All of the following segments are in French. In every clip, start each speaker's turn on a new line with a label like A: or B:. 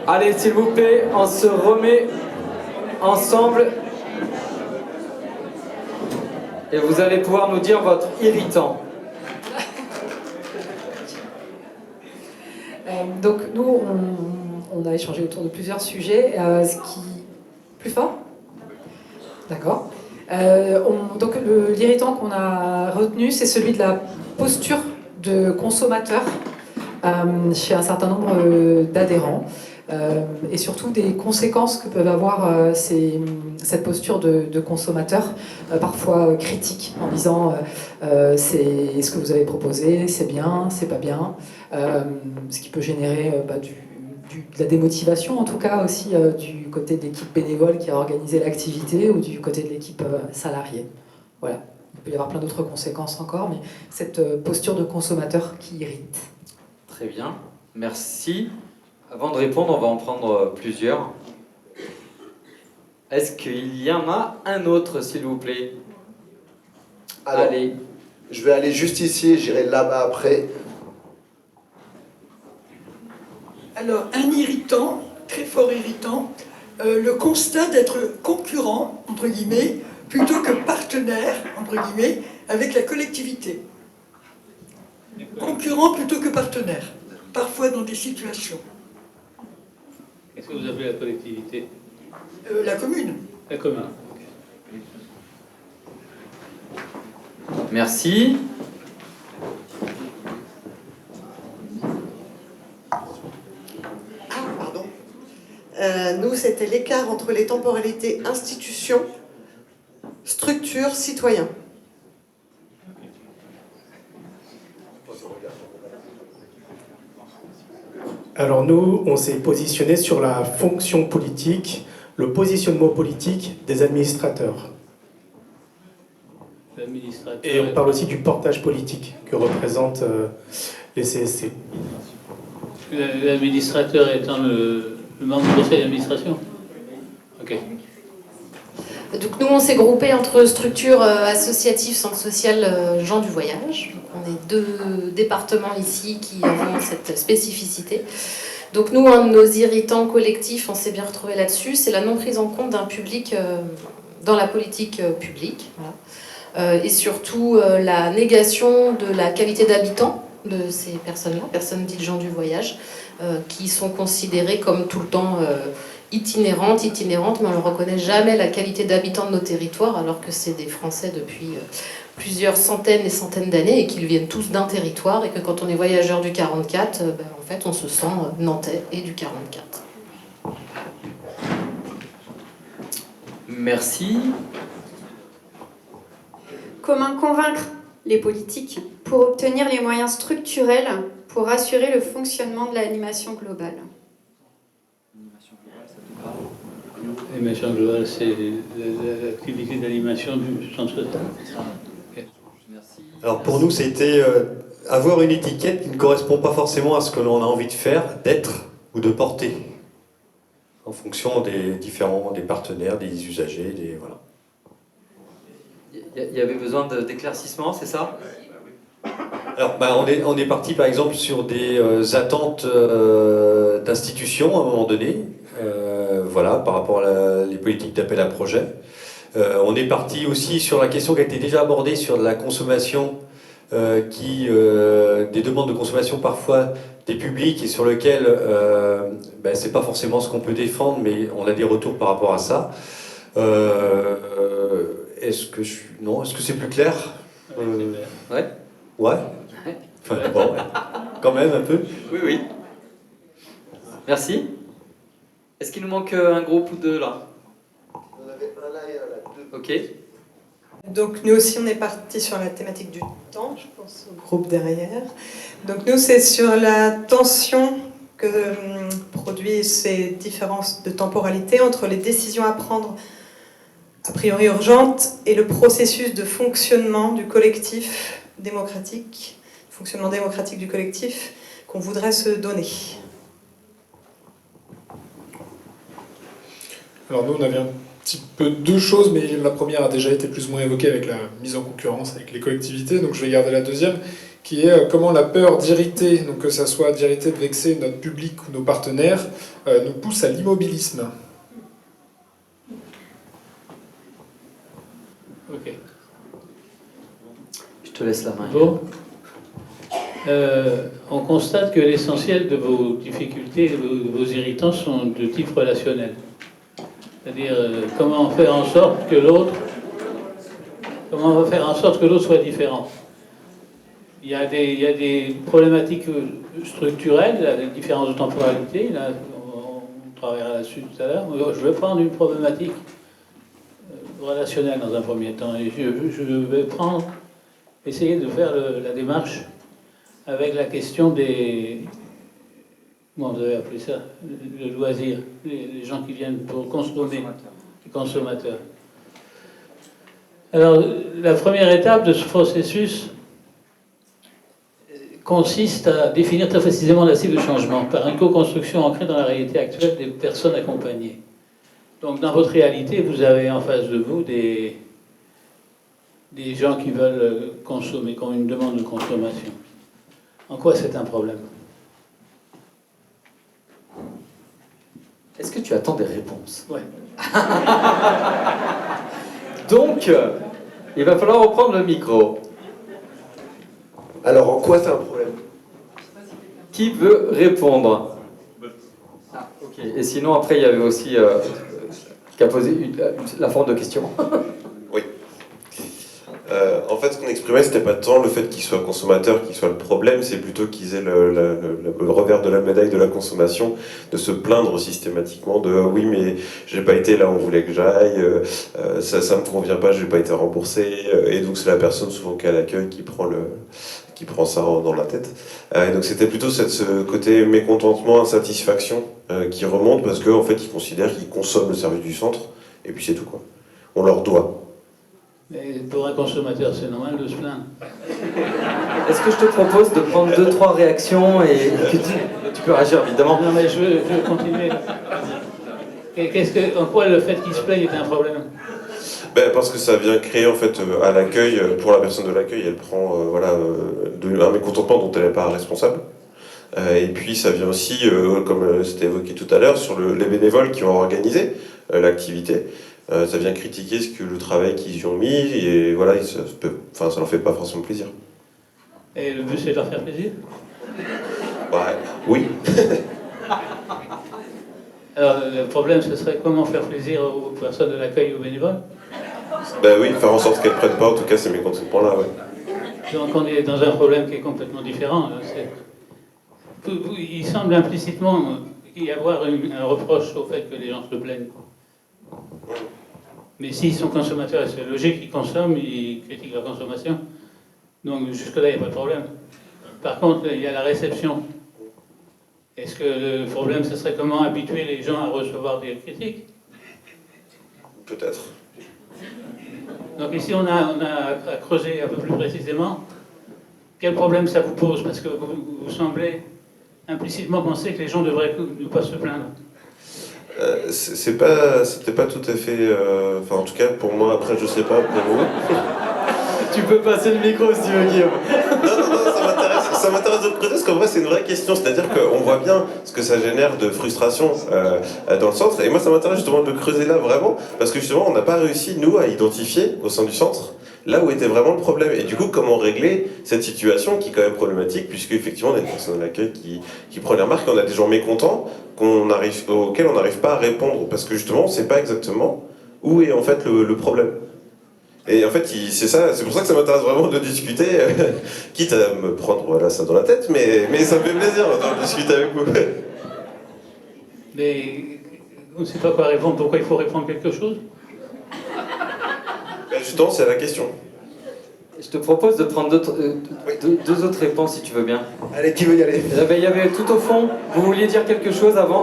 A: Allez, s'il vous plaît, on se remet ensemble. Et vous allez pouvoir nous dire votre irritant.
B: Donc nous, on a échangé autour de plusieurs sujets. Plus fort? D'accord. Donc l'irritant qu'on a retenu, c'est celui de la posture de consommateur chez un certain nombre d'adhérents. Et surtout des conséquences que peuvent avoir cette posture de consommateur, parfois critique, en disant c'est ce que vous avez proposé, c'est bien, c'est pas bien, ce qui peut générer de la démotivation, en tout cas aussi du côté de l'équipe bénévole qui a organisé l'activité ou du côté de l'équipe salariée. Voilà. Il peut y avoir plein d'autres conséquences encore, mais cette posture de consommateur qui irrite.
A: Très bien, merci. Avant de répondre, on va en prendre plusieurs. Est-ce qu'il y en a un autre, s'il vous plaît?
C: Alors,
A: allez.
C: Je vais aller juste ici et j'irai là-bas après.
D: Alors, un irritant, très fort irritant, le constat d'être concurrent, entre guillemets, plutôt que partenaire, entre guillemets, avec la collectivité. Concurrent plutôt que partenaire, parfois dans des situations.
E: Qu'est-ce que vous appelez la collectivité?
D: La commune.
E: La commune.
A: Merci.
F: Pardon. Nous, c'était l'écart entre les temporalités institution, structure, citoyen.
G: Alors nous, on s'est positionné sur la fonction politique, le positionnement politique des administrateurs. Et on parle aussi du portage politique que représentent les CSC.
E: L'administrateur étant le membre du conseil d'administration. Ok.
H: Donc nous, on s'est groupé entre structures associatives, centre social, gens du voyage. Donc, on est 2 départements ici qui avons cette spécificité. Donc nous, un de nos irritants collectifs, on s'est bien retrouvé là-dessus, c'est la non prise en compte d'un public dans la politique publique. Voilà. Et surtout la négation de la qualité d'habitant de ces personnes-là, personnes dites gens du voyage, qui sont considérées comme tout le temps itinérantes, mais on ne reconnaît jamais la qualité d'habitants de nos territoires, alors que c'est des Français depuis plusieurs centaines et centaines d'années et qu'ils viennent tous d'un territoire, et que quand on est voyageur du 44, en fait on se sent nantais et du 44.
A: Merci.
I: Comment convaincre les politiques pour obtenir les moyens structurels pour assurer le fonctionnement de l'animation globale?
E: L'animation globale, c'est l'activité d'animation du centre social.
J: Alors pour nous, c'était avoir une étiquette qui ne correspond pas forcément à ce que l'on a envie de faire, d'être ou de porter, en fonction des partenaires, des usagers, voilà.
A: Il y avait besoin d'éclaircissement, c'est ça?
J: Alors, on est parti par exemple sur des attentes d'institutions à un moment donné, voilà, par rapport à les politiques d'appel à projet. On est parti aussi sur la question qui a été déjà abordée sur la consommation, des demandes de consommation parfois des publics et sur lequel c'est pas forcément ce qu'on peut défendre, mais on a des retours par rapport à ça. Est-ce que c'est plus clair?
A: Ouais.
J: Ouais. Enfin, bon, ouais. Quand même un peu.
A: Oui, oui. Merci. Est-ce qu'il nous manque un groupe ou deux là?
C: On avait un là et un là, 2.
A: Ok.
K: Donc nous aussi on est parti sur la thématique du temps, je pense au groupe derrière. Donc nous c'est sur la tension que produit ces différences de temporalité entre les décisions à prendre a priori urgentes et le processus de fonctionnement du collectif démocratique, fonctionnement démocratique du collectif qu'on voudrait se donner.
L: Alors nous on avait un petit peu 2 choses, mais la première a déjà été plus ou moins évoquée avec la mise en concurrence avec les collectivités, donc je vais garder la deuxième, qui est comment la peur d'irriter, donc que ça soit d'irriter, de vexer notre public ou nos partenaires, nous pousse à l'immobilisme.
E: Ok.
A: Je te laisse la main.
E: Bon. On constate que l'essentiel de vos difficultés, de vos irritants sont de type relationnel. C'est-à-dire comment faire en sorte que l'autre soit différent. Il y a des problématiques structurelles, des différences de temporalité. Là, on travaillera là-dessus tout à l'heure. Je vais prendre une problématique relationnelle dans un premier temps. Et je vais essayer de faire la démarche avec la question des... Comment vous avez appelé ça? Le loisir. Les gens qui viennent pour consommer. Les consommateurs. Alors, la première étape de ce processus consiste à définir très précisément la cible de changement par une co-construction ancrée dans la réalité actuelle des personnes accompagnées. Donc, dans votre réalité, vous avez en face de vous des gens qui veulent consommer, qui ont une demande de consommation. En quoi c'est un problème?
A: Est-ce que tu attends des réponses?
E: Ouais.
A: Donc, il va falloir reprendre le micro.
C: Alors, en quoi c'est un problème?
A: Qui veut répondre? Ah, ok. Et sinon, après, il y avait aussi qui a posé la forme de question.
M: Oui. En fait, ce qu'on exprimait, c'était pas tant le fait qu'ils soient consommateurs qui soit le problème, c'est plutôt qu'ils aient le revers de la médaille de la consommation, de se plaindre systématiquement de oui, mais j'ai pas été là où on voulait que j'aille, ça me convient pas, j'ai pas été remboursé, et donc c'est la personne souvent qui est à l'accueil qui prend ça dans la tête. Et donc c'était plutôt ce côté mécontentement, insatisfaction qui remonte parce qu'en fait ils considèrent qu'ils consomment le service du centre, et puis c'est tout quoi. On leur doit.
E: Mais pour un consommateur, c'est normal de se plaindre.
A: Est-ce que je te propose de prendre 2-3 réactions et que tu peux réagir évidemment?
E: Non mais je veux continuer. En quoi le fait qu'il se plaigne est un problème?
M: Parce que ça vient créer en fait à l'accueil, pour la personne de l'accueil, elle prend un mécontentement dont elle n'est pas responsable. Et puis ça vient aussi, comme c'était évoqué tout à l'heure, sur les bénévoles qui ont organisé l'activité. Ça vient critiquer le travail qu'ils y ont mis, et voilà, ça leur fait pas forcément plaisir.
E: Et le but c'est de leur faire plaisir?
M: Oui.
E: Alors le problème ce serait comment faire plaisir aux personnes de l'accueil et aux bénévoles?
M: Oui, faire en sorte qu'elles ne prennent pas, en tout cas ces mécontentements-là, ouais.
E: Donc on est dans un problème qui est complètement différent. Il semble implicitement y avoir un reproche au fait que les gens se plaignent. Mais s'ils sont consommateurs, c'est logique, ils consomment, ils critiquent leur consommation. Donc jusque-là, il n'y a pas de problème. Par contre, il y a la réception. Est-ce que le problème, ce serait comment habituer les gens à recevoir des critiques?
M: Peut-être.
E: Donc ici, on a à creuser un peu plus précisément quel problème ça vous pose, parce que vous semblez implicitement penser que les gens devraient ne pas se plaindre.
M: C'était pas tout à fait... en tout cas, pour moi, après, je sais pas, pour vous.
A: Tu peux passer le micro si tu veux, Guillaume.
M: Non, ça m'intéresse de creuser, parce qu'en vrai, c'est une vraie question. C'est-à-dire qu'on voit bien ce que ça génère de frustration dans le centre. Et moi, ça m'intéresse justement de creuser là, vraiment, parce que justement, on n'a pas réussi, nous, à identifier, au sein du centre, là où était vraiment le problème. Et du coup, comment régler cette situation qui est quand même problématique, puisque effectivement, on a une personne à l'accueil qui prend les remarques, et on a des gens mécontents auxquels on n'arrive pas à répondre, parce que justement, on ne sait pas exactement où est en fait le problème. Et en fait, c'est pour ça que ça m'intéresse vraiment de discuter, quitte à me prendre ça dans la tête, mais ça me fait plaisir de discuter avec vous.
E: Mais on ne sait pas quoi répondre, pourquoi il faut répondre quelque chose?
M: Justement, c'est la question.
A: Je te propose de prendre deux autres réponses si tu veux bien.
C: Allez, qui veut y aller?
A: Il y avait tout au fond, vous vouliez dire quelque chose avant.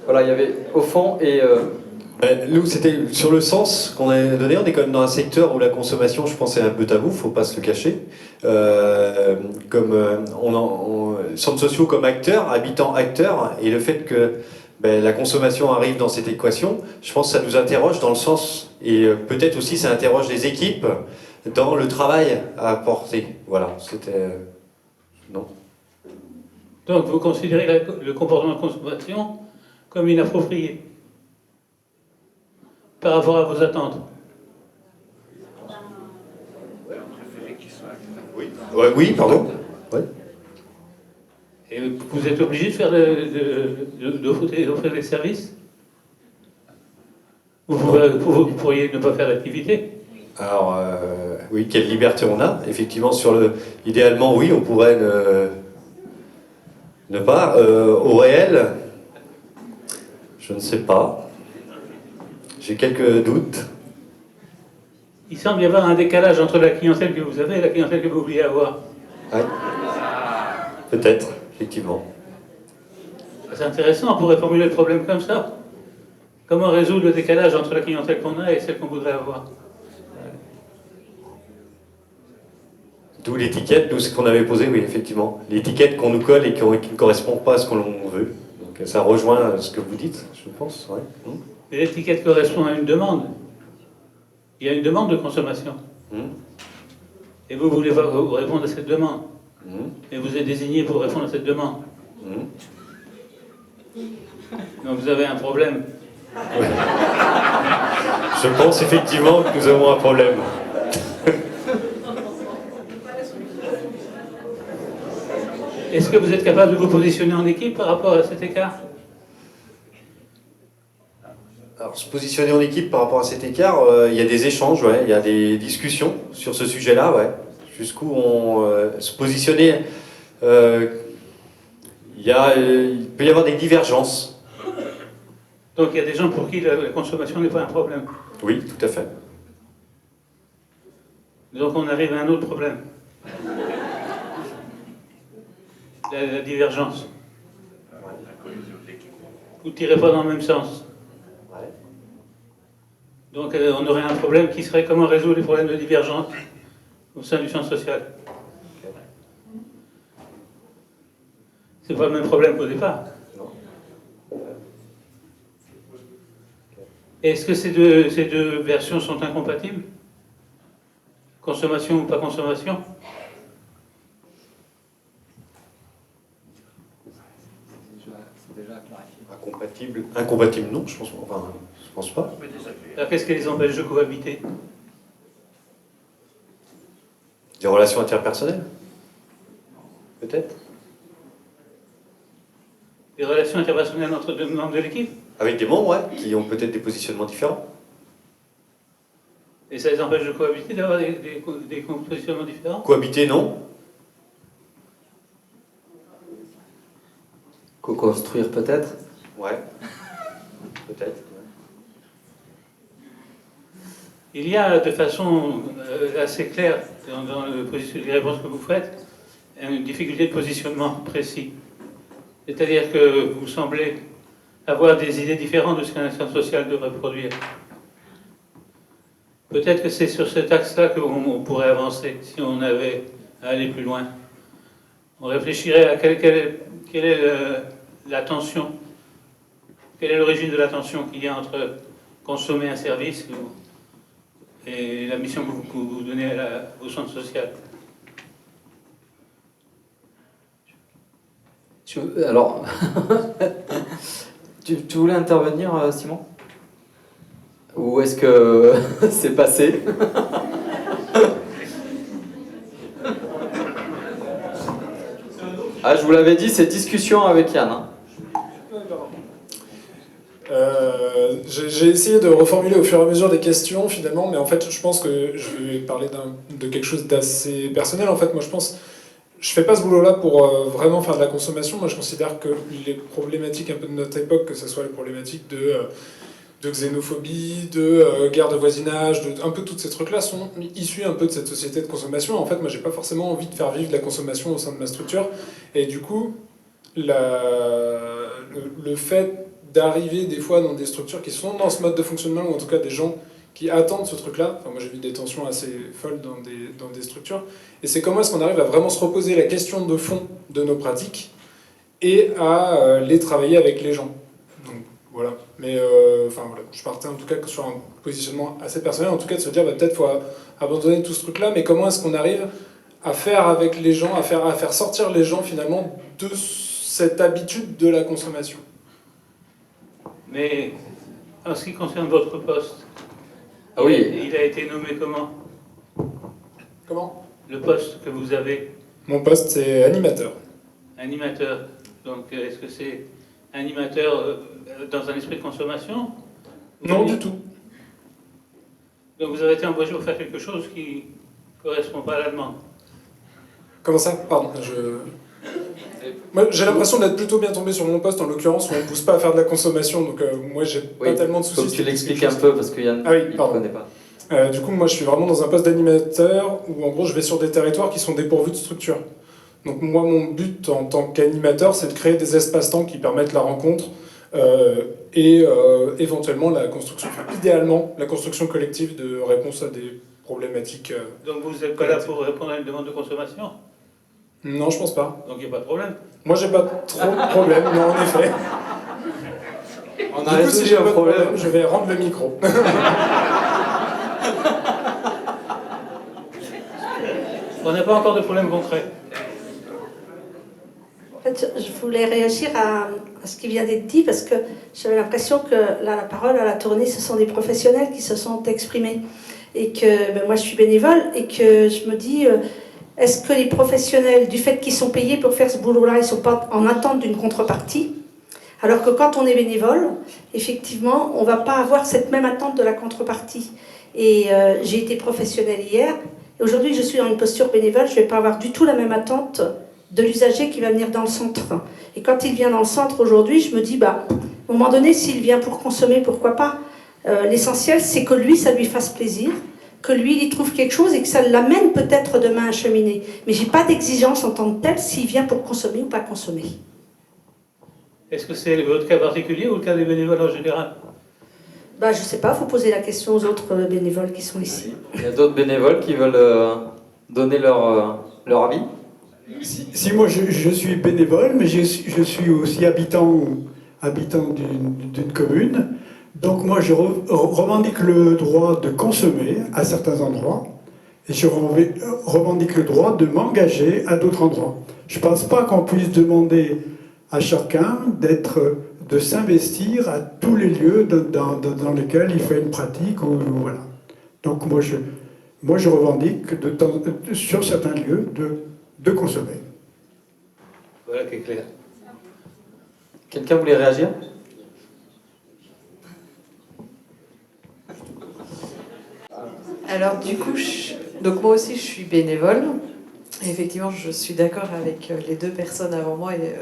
A: Voilà, il y avait au fond et...
J: Nous, c'était sur le sens qu'on a donné. On est quand même dans un secteur où la consommation, je pense, est un peu tabou, faut pas se le cacher. Centres sociaux comme acteurs, habitants acteurs, et le fait que la consommation arrive dans cette équation, je pense que ça nous interroge dans le sens, et peut-être aussi ça interroge les équipes, dans le travail à apporter. Voilà, c'était... non.
E: Donc vous considérez le comportement de consommation comme inapproprié par rapport à vos attentes?
J: Oui, pardon. Ouais.
E: Et vous êtes obligé de faire d'offrir des services? Vous pourriez ne pas faire d'activité?
J: Alors, oui, quelle liberté on a. Effectivement, idéalement, oui, on pourrait ne pas. Au réel, je ne sais pas. J'ai quelques doutes.
E: Il semble y avoir un décalage entre la clientèle que vous avez et la clientèle que vous vouliez avoir.
J: Ouais. Peut-être, effectivement.
E: C'est intéressant, on pourrait formuler le problème comme ça. Comment résoudre le décalage entre la clientèle qu'on a et celle qu'on voudrait avoir?
J: D'où l'étiquette, nous, ce qu'on avait posé, oui, effectivement. L'étiquette qu'on nous colle et qui ne correspond pas à ce qu'on veut. Donc ça rejoint ce que vous dites, je pense. Ouais.
E: Et l'étiquette correspond à une demande. Il y a une demande de consommation. Et vous voulez répondre à cette demande. Et vous êtes désigné pour répondre à cette demande. Donc vous avez un problème.
J: Ouais. Je pense effectivement que nous avons un problème.
E: Est-ce que vous êtes capable de vous positionner en équipe par rapport à cet écart?
J: Alors, se positionner en équipe par rapport à cet écart, il y a des échanges, ouais, il y a des discussions sur ce sujet-là, ouais. Jusqu'où on se positionner, il peut y avoir des divergences.
E: Donc il y a des gens pour qui la consommation n'est pas un problème.
J: Oui, tout à fait.
E: Donc on arrive à un autre problème. La divergence. Vous ne tirez pas dans le même sens. Donc on aurait un problème qui serait comment résoudre les problèmes de divergence au sein du champ social. C'est pas le même problème qu'au départ. Est-ce que ces deux versions sont incompatibles? Consommation ou pas consommation?
J: Incompatible, non, je pense pas.
E: Alors qu'est-ce qui les empêche de cohabiter?
J: Des relations interpersonnelles? Peut-être.
E: Des relations interpersonnelles entre deux membres de l'équipe?
J: Avec des membres, ouais, qui ont peut-être des positionnements différents.
E: Et ça les empêche de cohabiter, d'avoir des positionnements différents?
J: Cohabiter, non.
A: Co-construire peut-être?
J: Ouais. Peut-être.
E: Il y a de façon assez claire, dans les réponses que vous faites, une difficulté de positionnement précis. C'est-à-dire que vous semblez avoir des idées différentes de ce qu'un ascenseur social devrait produire. Peut-être que c'est sur cet axe-là qu'on pourrait avancer, si on avait à aller plus loin. On réfléchirait à quelle est la tension, quelle est l'origine de la tension qu'il y a entre consommer un service et la mission que vous donnez au centre social.
A: Alors, tu voulais intervenir, Simon? Ou est-ce que c'est passé? Ah, je vous l'avais dit, c'est discussion avec Yann. Hein.
L: J'ai essayé de reformuler au fur et à mesure des questions finalement, mais en fait je pense que je vais parler de quelque chose d'assez personnel. En fait, moi je fais pas ce boulot-là pour vraiment faire de la consommation. Moi je considère que les problématiques un peu de notre époque, que ce soit les problématiques de xénophobie, de guerre de voisinage, un peu tous ces trucs-là sont issus un peu de cette société de consommation. En fait, moi j'ai pas forcément envie de faire vivre de la consommation au sein de ma structure, et du coup le fait d'arriver des fois dans des structures qui sont dans ce mode de fonctionnement, ou en tout cas des gens qui attendent ce truc-là. Enfin, moi j'ai vu des tensions assez folles dans des structures. Et c'est comment est-ce qu'on arrive à vraiment se reposer la question de fond de nos pratiques et à les travailler avec les gens. Donc voilà. Mais enfin voilà, je partais en tout cas sur un positionnement assez personnel, en tout cas de se dire peut-être faut abandonner tout ce truc-là, mais comment est-ce qu'on arrive à faire avec les gens, à faire sortir les gens finalement de cette habitude de la consommation.
E: Mais en ce qui concerne votre poste, il a été nommé comment?
L: Comment?
E: Le poste que vous avez?
L: Mon poste, c'est animateur.
E: Animateur. Donc, est-ce que c'est animateur dans un esprit de consommation?
L: Non, du tout.
E: Donc, vous avez été embauché pour faire quelque chose qui ne correspond pas à la demande?
L: Comment ça? Pardon, moi, j'ai l'impression d'être plutôt bien tombé sur mon poste, en l'occurrence, où on ne pousse pas à faire de la consommation, donc moi, j'ai pas tellement de soucis.
A: Faut que tu l'expliques un peu, parce que Yann, il ne connaît pas.
L: Du coup, moi, je suis vraiment dans un poste d'animateur, où en gros, je vais sur des territoires qui sont dépourvus de structure. Donc moi, mon but en tant qu'animateur, c'est de créer des espaces-temps qui permettent la rencontre et éventuellement la construction, enfin, idéalement, la construction collective de réponses à des problématiques.
E: Donc vous n'êtes pas là pour répondre à une demande de consommation?
L: Non, je pense pas.
E: Donc il n'y a pas de problème?
L: Moi, j'ai pas trop de problème, non, en effet.
A: On a résolu
L: si j'ai
A: un
L: pas de
A: problème.
L: je vais rendre le micro.
E: On n'a pas encore de problème concret.
N: En fait, je voulais réagir à ce qui vient d'être dit parce que j'avais l'impression que là, la parole à la tournée, ce sont des professionnels qui se sont exprimés. Et que moi, je suis bénévole et que je me dis, est-ce que les professionnels, du fait qu'ils sont payés pour faire ce boulot-là, ils ne sont pas en attente d'une contrepartie? Alors que quand on est bénévole, effectivement, on ne va pas avoir cette même attente de la contrepartie. Et j'ai été professionnelle hier. Et aujourd'hui, je suis dans une posture bénévole, je ne vais pas avoir du tout la même attente de l'usager qui va venir dans le centre. Et quand il vient dans le centre aujourd'hui, je me dis, à un moment donné, s'il vient pour consommer, pourquoi pas? L'essentiel, c'est que lui, ça lui fasse plaisir, que lui, il y trouve quelque chose et que ça l'amène peut-être demain à cheminer. Mais je n'ai pas d'exigence en tant que telle s'il vient pour consommer ou pas consommer.
E: Est-ce que c'est votre cas particulier ou le cas des bénévoles en général?
N: Je ne sais pas, il faut poser la question aux autres bénévoles qui sont ici.
A: Il y a d'autres bénévoles qui veulent donner leur avis?
O: Si moi je suis bénévole, mais je suis aussi habitant d'une commune, donc moi je revendique le droit de consommer à certains endroits et je revendique le droit de m'engager à d'autres endroits. Je ne pense pas qu'on puisse demander à chacun de s'investir à tous les lieux dans lesquels il fait une pratique ou voilà. Donc moi je revendique sur certains lieux de consommer.
E: Voilà qui est clair.
A: Quelqu'un voulait réagir?
P: Alors du coup, donc moi aussi je suis bénévole. Et effectivement, je suis d'accord avec les deux personnes avant moi. Et,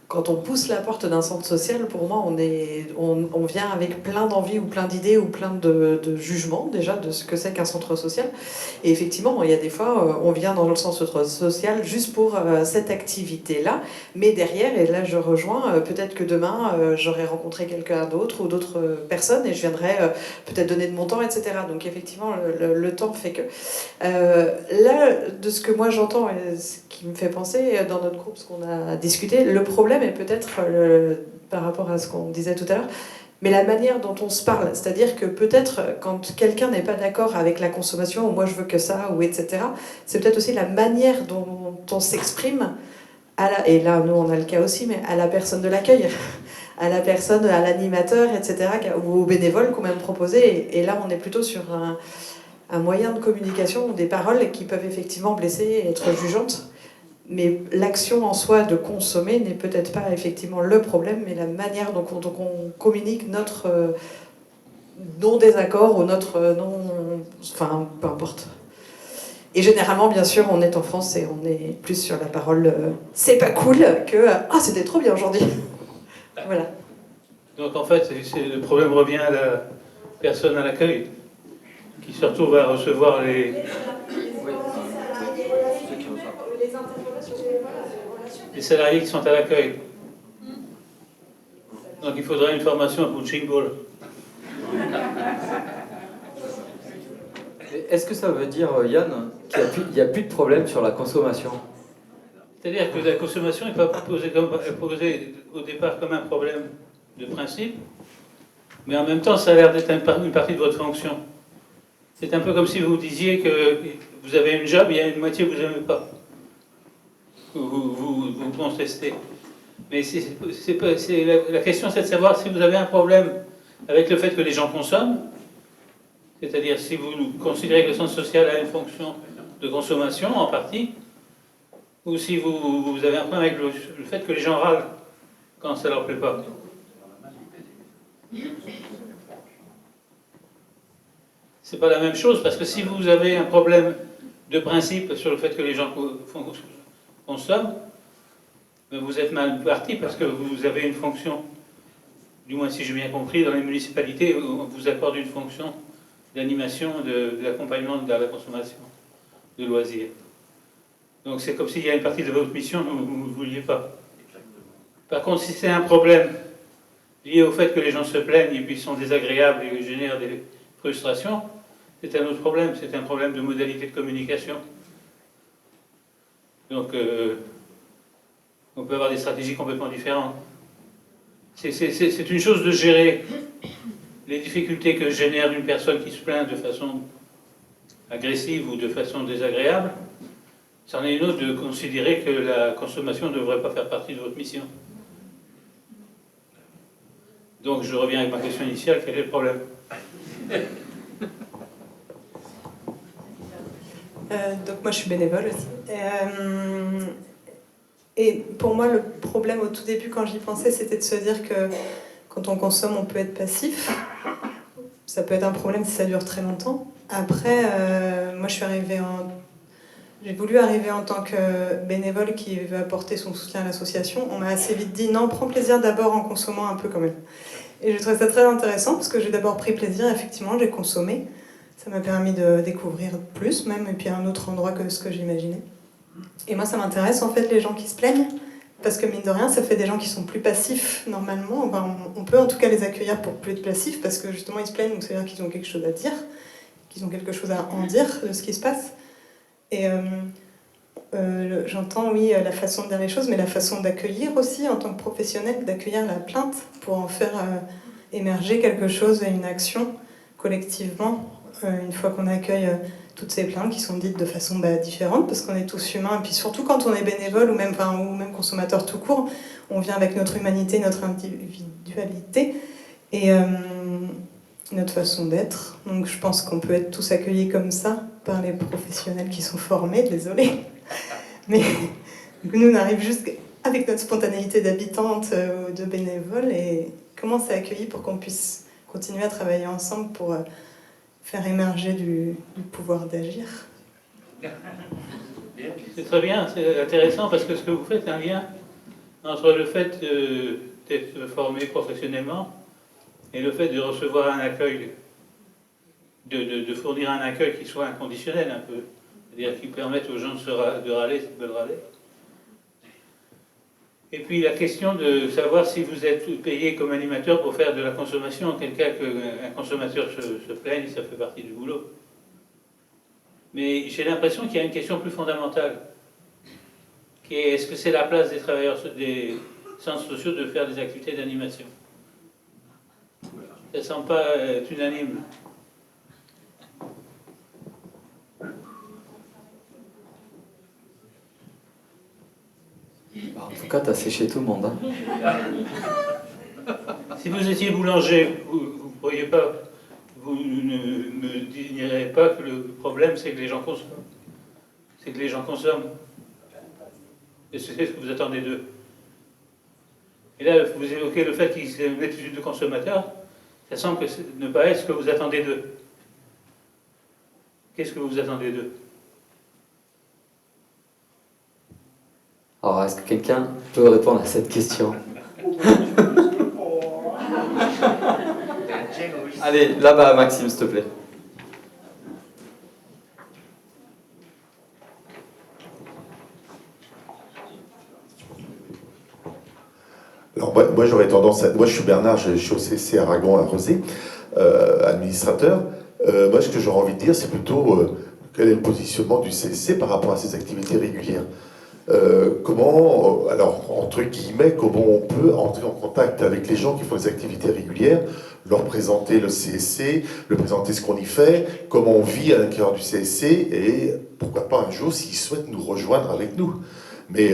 P: quand on pousse la porte d'un centre social, pour moi, on vient avec plein d'envies ou plein d'idées ou plein de jugements déjà de ce que c'est qu'un centre social. Et effectivement, il y a des fois, on vient dans le centre social juste pour cette activité-là. Mais derrière, et là je rejoins, peut-être que demain, j'aurai rencontré quelqu'un d'autre ou d'autres personnes et je viendrai peut-être donner de mon temps, etc. Donc effectivement, le temps fait que... là, de ce que moi j'entends, et ce qui me fait penser dans notre groupe, ce qu'on a discuté, le problème est peut-être, par rapport à ce qu'on disait tout à l'heure, mais la manière dont on se parle. C'est-à-dire que peut-être quand quelqu'un n'est pas d'accord avec la consommation, ou moi je veux que ça, ou etc., c'est peut-être aussi la manière dont on s'exprime, et là nous on a le cas aussi, mais à la personne de l'accueil, à la personne, à l'animateur, etc., ou aux bénévoles qu'on même proposé, et là on est plutôt sur un moyen de communication, des paroles qui peuvent effectivement blesser et être jugeantes. Mais l'action en soi de consommer n'est peut-être pas effectivement le problème, mais la manière dont on communique notre non-désaccord ou notre non... Enfin, peu importe. Et généralement, bien sûr, on est en France et on est plus sur la parole « c'est pas cool » que « ah, c'était trop bien aujourd'hui ». Voilà.
E: Donc en fait, le problème revient à la personne à l'accueil, qui surtout va recevoir les salariés qui sont à l'accueil. Donc il faudrait une formation à Punching Ball.
A: Est-ce que ça veut dire, Yann, qu'il n'y a plus de problème sur la consommation?
E: C'est-à-dire que la consommation n'est pas posée au départ comme un problème. de principe, mais en même temps, ça a l'air d'être une partie de votre fonction. C'est un peu comme si vous disiez que vous avez une job, il y a une moitié que vous n'aimez pas. Vous contestez. Mais la question, c'est de savoir si vous avez un problème avec le fait que les gens consomment, c'est-à-dire si vous considérez que le centre social a une fonction de consommation en partie, ou si vous avez un problème avec le fait que les gens râlent quand ça ne leur plaît pas. C'est pas la même chose, parce que si vous avez un problème de principe sur le fait que les gens consomment, mais vous êtes mal parti parce que vous avez une fonction, du moins si j'ai bien compris, dans les municipalités, on vous accorde une fonction d'animation, d'accompagnement de la consommation, de loisirs. Donc c'est comme s'il y a une partie de votre mission que vous ne vouliez pas. Par contre, si c'est un problème lié au fait que les gens se plaignent et puis sont désagréables et génèrent des frustrations, c'est un autre problème, c'est un problème de modalité de communication. Donc on peut avoir des stratégies complètement différentes. C'est une chose de gérer les difficultés que génère une personne qui se plaint de façon agressive ou de façon désagréable. C'en est une autre de considérer que la consommation ne devrait pas faire partie de votre mission. Donc je reviens avec ma question initiale, quel est le problème?
K: Donc moi je suis bénévole aussi. Et pour moi le problème au tout début quand j'y pensais c'était de se dire que quand on consomme on peut être passif. Ça peut être un problème si ça dure très longtemps. Après moi j'ai voulu arriver en tant que bénévole qui veut apporter son soutien à l'association. On m'a assez vite dit non, prends plaisir d'abord en consommant un peu quand même. Et je trouvais ça très intéressant parce que j'ai d'abord pris plaisir, effectivement j'ai consommé. Ça m'a permis de découvrir plus même, et puis à un autre endroit que ce que j'imaginais. Et moi, ça m'intéresse en fait les gens qui se plaignent, parce que mine de rien, ça fait des gens qui sont plus passifs normalement. Enfin, on peut en tout cas les accueillir pour plus être passifs, parce que justement ils se plaignent, donc ça veut dire qu'ils ont quelque chose à dire, qu'ils ont quelque chose à en dire de ce qui se passe. Et j'entends, oui, la façon de dire les choses, mais la façon d'accueillir aussi en tant que professionnel, d'accueillir la plainte pour en faire émerger quelque chose et une action collectivement. Une fois qu'on accueille toutes ces plaintes qui sont dites de façon différente, parce qu'on est tous humains, et puis surtout quand on est bénévole ou même consommateur tout court, on vient avec notre humanité, notre individualité et notre façon d'être. Donc je pense qu'on peut être tous accueillis comme ça par les professionnels qui sont formés, désolé. Mais nous on arrive juste avec notre spontanéité d'habitante ou de bénévole, et comment c'est accueilli pour qu'on puisse continuer à travailler ensemble pour faire émerger du pouvoir d'agir.
E: C'est très bien, c'est intéressant parce que ce que vous faites est un lien entre le fait d'être formé professionnellement et le fait de recevoir un accueil, de fournir un accueil qui soit inconditionnel un peu, c'est-à-dire qui permette aux gens de râler s'ils veulent râler. Et puis la question de savoir si vous êtes payé comme animateur pour faire de la consommation, en quel cas qu'un consommateur se plaigne, ça fait partie du boulot. Mais j'ai l'impression qu'il y a une question plus fondamentale, qui est est-ce que c'est la place des travailleurs des centres sociaux de faire des activités d'animation? Ça ne semble pas être unanime.
A: En tout cas, t'as séché tout le monde. Hein.
E: Si vous étiez boulanger, vous pourriez pas, vous ne me direz pas que le problème c'est que les gens consomment. C'est que les gens consomment. Et c'est ce que vous attendez d'eux. Et là, vous évoquez le fait qu'ils aient une attitude de consommateur. Ça semble ne pas être ce que vous attendez d'eux. Qu'est-ce que vous attendez d'eux?
A: Alors, est-ce que quelqu'un peut répondre à cette question? Allez, là-bas, Maxime, s'il te plaît.
Q: Alors moi j'aurais tendance à... Moi je suis Bernard, je suis au CC Aragon à Rosé, administrateur. Moi ce que j'aurais envie de dire c'est plutôt quel est le positionnement du CC par rapport à ses activités régulières. comment, alors entre guillemets, comment on peut entrer en contact avec les gens qui font des activités régulières, leur présenter le CSC, leur présenter ce qu'on y fait, comment on vit à l'intérieur du CSC, et pourquoi pas un jour s'ils souhaitent nous rejoindre avec nous. Mais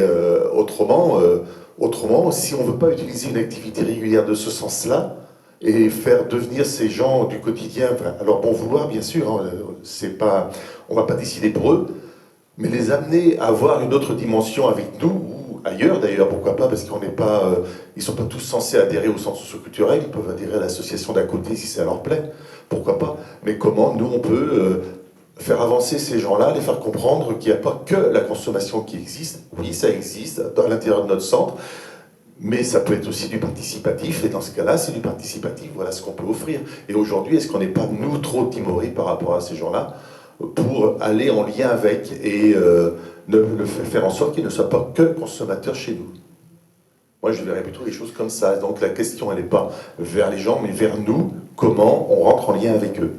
Q: autrement, si on ne veut pas utiliser une activité régulière de ce sens-là, et faire devenir ces gens du quotidien, enfin, à leur bon vouloir bien sûr, hein, on ne va pas décider pour eux, mais les amener à avoir une autre dimension avec nous, ou ailleurs d'ailleurs, pourquoi pas, parce qu'on n'est pas, ils ne sont pas tous censés adhérer au centre socio-culturel, ils peuvent adhérer à l'association d'à côté si ça leur plaît, pourquoi pas, mais comment nous on peut faire avancer ces gens-là, les faire comprendre qu'il n'y a pas que la consommation qui existe, oui ça existe à l'intérieur de notre centre, mais ça peut être aussi du participatif, et dans ce cas-là, c'est du participatif, voilà ce qu'on peut offrir. Et aujourd'hui, est-ce qu'on n'est pas, nous, trop timorés par rapport à ces gens-là, pour aller en lien avec, et faire en sorte qu'ils ne soient pas que consommateurs chez nous? Moi, je verrais plutôt les choses comme ça. Donc la question, elle n'est pas vers les gens, mais vers nous, comment on rentre en lien avec eux.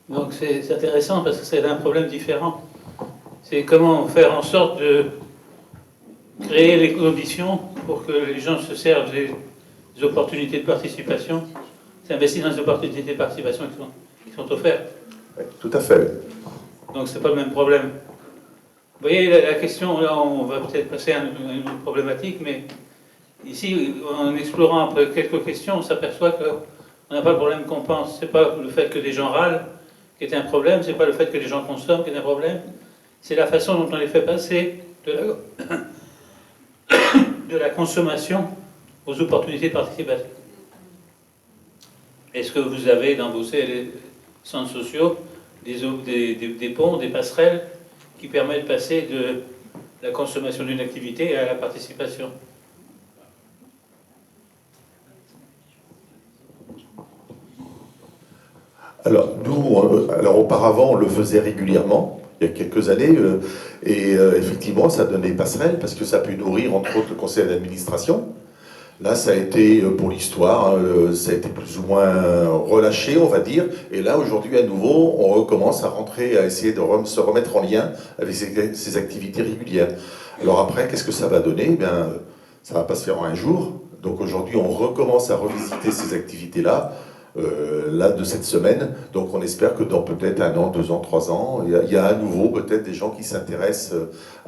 E: Donc c'est intéressant, parce que c'est un problème différent. C'est comment faire en sorte de créer les conditions pour que les gens se servent des opportunités de participation, s'investissent dans les opportunités de participation qui sont offertes.
Q: Oui, tout à fait.
E: Donc c'est pas le même problème. Vous voyez, la question, là on va peut-être passer à une autre problématique, mais ici, en explorant après quelques questions, on s'aperçoit qu'on n'a pas le problème qu'on pense. C'est pas le fait que des gens râlent qui est un problème, c'est pas le fait que les gens consomment qui est un problème, c'est la façon dont on les fait passer de la consommation aux opportunités de participation. Est-ce que vous avez dans vos centres sociaux des ponts, des passerelles qui permettent de passer de la consommation d'une activité à la participation?
Q: Alors, nous, auparavant, on le faisait régulièrement, il y a quelques années, effectivement, ça donnait passerelle, parce que ça a pu nourrir, entre autres, le conseil d'administration. Là, ça a été, pour l'histoire, ça a été plus ou moins relâché, on va dire, et là, aujourd'hui, à nouveau, on recommence à rentrer, à essayer de se remettre en lien avec ces activités régulières. Alors après, qu'est-ce que ça va donner? Eh bien, ça ne va pas se faire en un jour, donc aujourd'hui, on recommence à revisiter ces activités-là, là de cette semaine, donc on espère que dans peut-être 1 an, 2 ans, 3 ans, il y a à nouveau peut-être des gens qui s'intéressent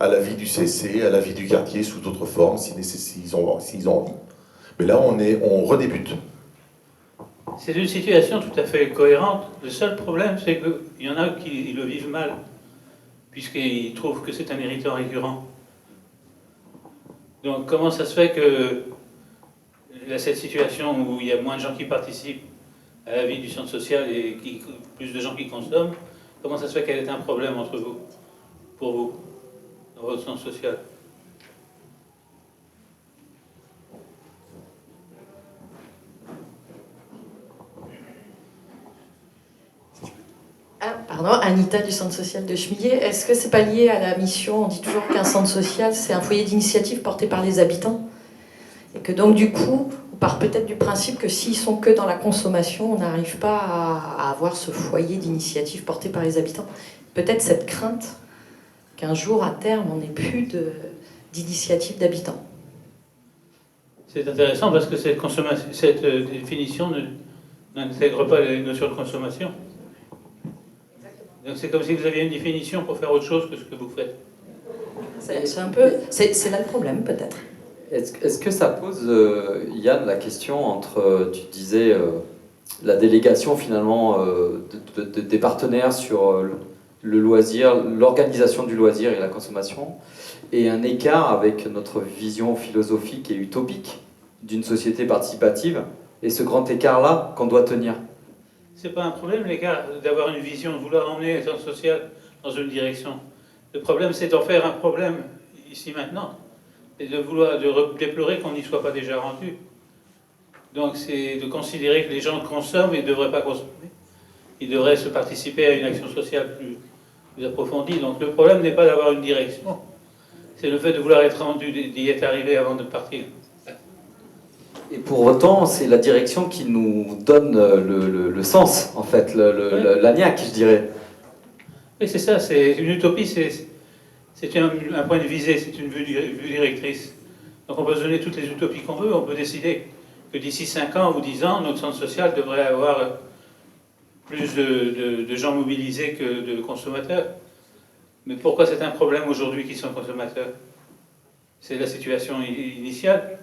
Q: à la vie du CSC, à la vie du quartier sous d'autres formes, s'ils ont envie. Mais là on redébute.
E: C'est une situation tout à fait cohérente. Le seul problème, c'est qu'il y en a qui le vivent mal, puisqu'ils trouvent que c'est un irritant récurrent. Donc comment ça se fait que cette situation où il y a moins de gens qui participent à la vie du centre social et plus de gens qui consomment, comment ça se fait qu'elle est un problème entre vous, pour vous, dans votre centre social?
R: Ah, pardon, Anita du centre social de Chemillé. Est-ce que c'est pas lié à la mission? On dit toujours qu'un centre social, c'est un foyer d'initiative porté par les habitants. Et que donc, du coup, on part peut-être du principe que s'ils sont que dans la consommation, on n'arrive pas à avoir ce foyer d'initiative porté par les habitants. Peut-être cette crainte qu'un jour, à terme, on n'ait plus d'initiative d'habitants.
E: C'est intéressant parce que cette définition n'intègre pas les notions de consommation. Donc c'est comme si vous aviez une définition pour faire autre chose que ce que vous faites.
R: C'est là le problème, peut-être.
A: Est-ce que ça pose, Yann, la question entre, tu disais, la délégation finalement des partenaires sur le loisir, l'organisation du loisir et la consommation, et un écart avec notre vision philosophique et utopique d'une société participative, et ce grand écart-là qu'on doit tenir?
E: C'est pas un problème, les gars, d'avoir une vision, de vouloir emmener le centre social dans une direction. Le problème, c'est d'en faire un problème ici maintenant, et de déplorer qu'on n'y soit pas déjà rendu. Donc c'est de considérer que les gens consomment et ne devraient pas consommer. Ils devraient se participer à une action sociale plus approfondie. Donc le problème n'est pas d'avoir une direction, c'est le fait de vouloir être rendu, d'y être arrivé avant de partir.
A: Et pour autant, c'est la direction qui nous donne le sens, en fait, la niaque, je dirais.
E: Oui, c'est ça, c'est une utopie, c'est un point de visée, c'est une vue directrice. Donc on peut se donner toutes les utopies qu'on veut, on peut décider que d'ici 5 ans ou 10 ans, notre centre social devrait avoir plus de gens mobilisés que de consommateurs. Mais pourquoi c'est un problème aujourd'hui qu'ils sont consommateurs? C'est la situation initiale.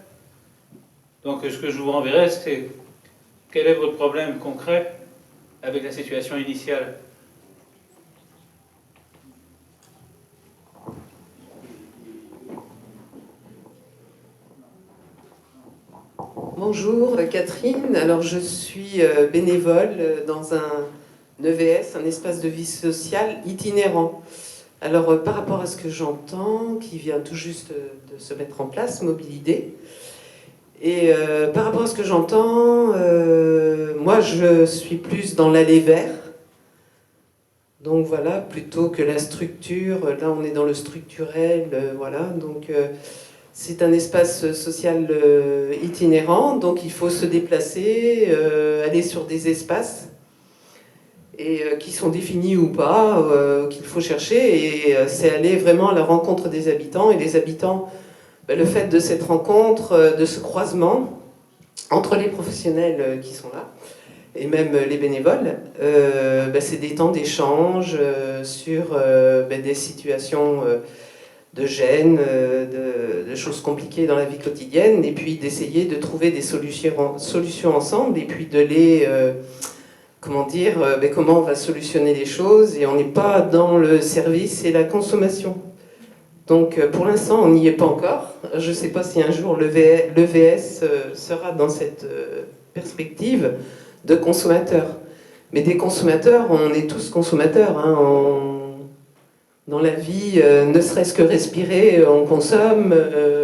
E: Donc ce que je vous renverrai, c'est quel est votre problème concret avec la situation initiale?
S: Bonjour Catherine, alors je suis bénévole dans un EVS, un espace de vie sociale itinérant. Alors par rapport à ce que j'entends, qui vient tout juste de se mettre en place, Mobilidé, et par rapport à ce que j'entends, moi je suis plus dans l'aller vers. Donc voilà, plutôt que la structure, là on est dans le structurel, voilà, donc c'est un espace social itinérant, donc il faut se déplacer, aller sur des espaces et qui sont définis ou pas, qu'il faut chercher, et c'est aller vraiment à la rencontre des habitants, et les habitants, le fait de cette rencontre, de ce croisement entre les professionnels qui sont là, et même les bénévoles, c'est des temps d'échange sur des situations de gêne, de choses compliquées dans la vie quotidienne, et puis d'essayer de trouver des solutions ensemble, et puis de les... comment on va solutionner les choses, et on n'est pas dans le service et la consommation. Donc pour l'instant, on n'y est pas encore. Je ne sais pas si un jour l'EVS sera dans cette perspective de consommateurs. Mais des consommateurs, on est tous consommateurs, hein, dans la vie, ne serait-ce que respirer, on consomme,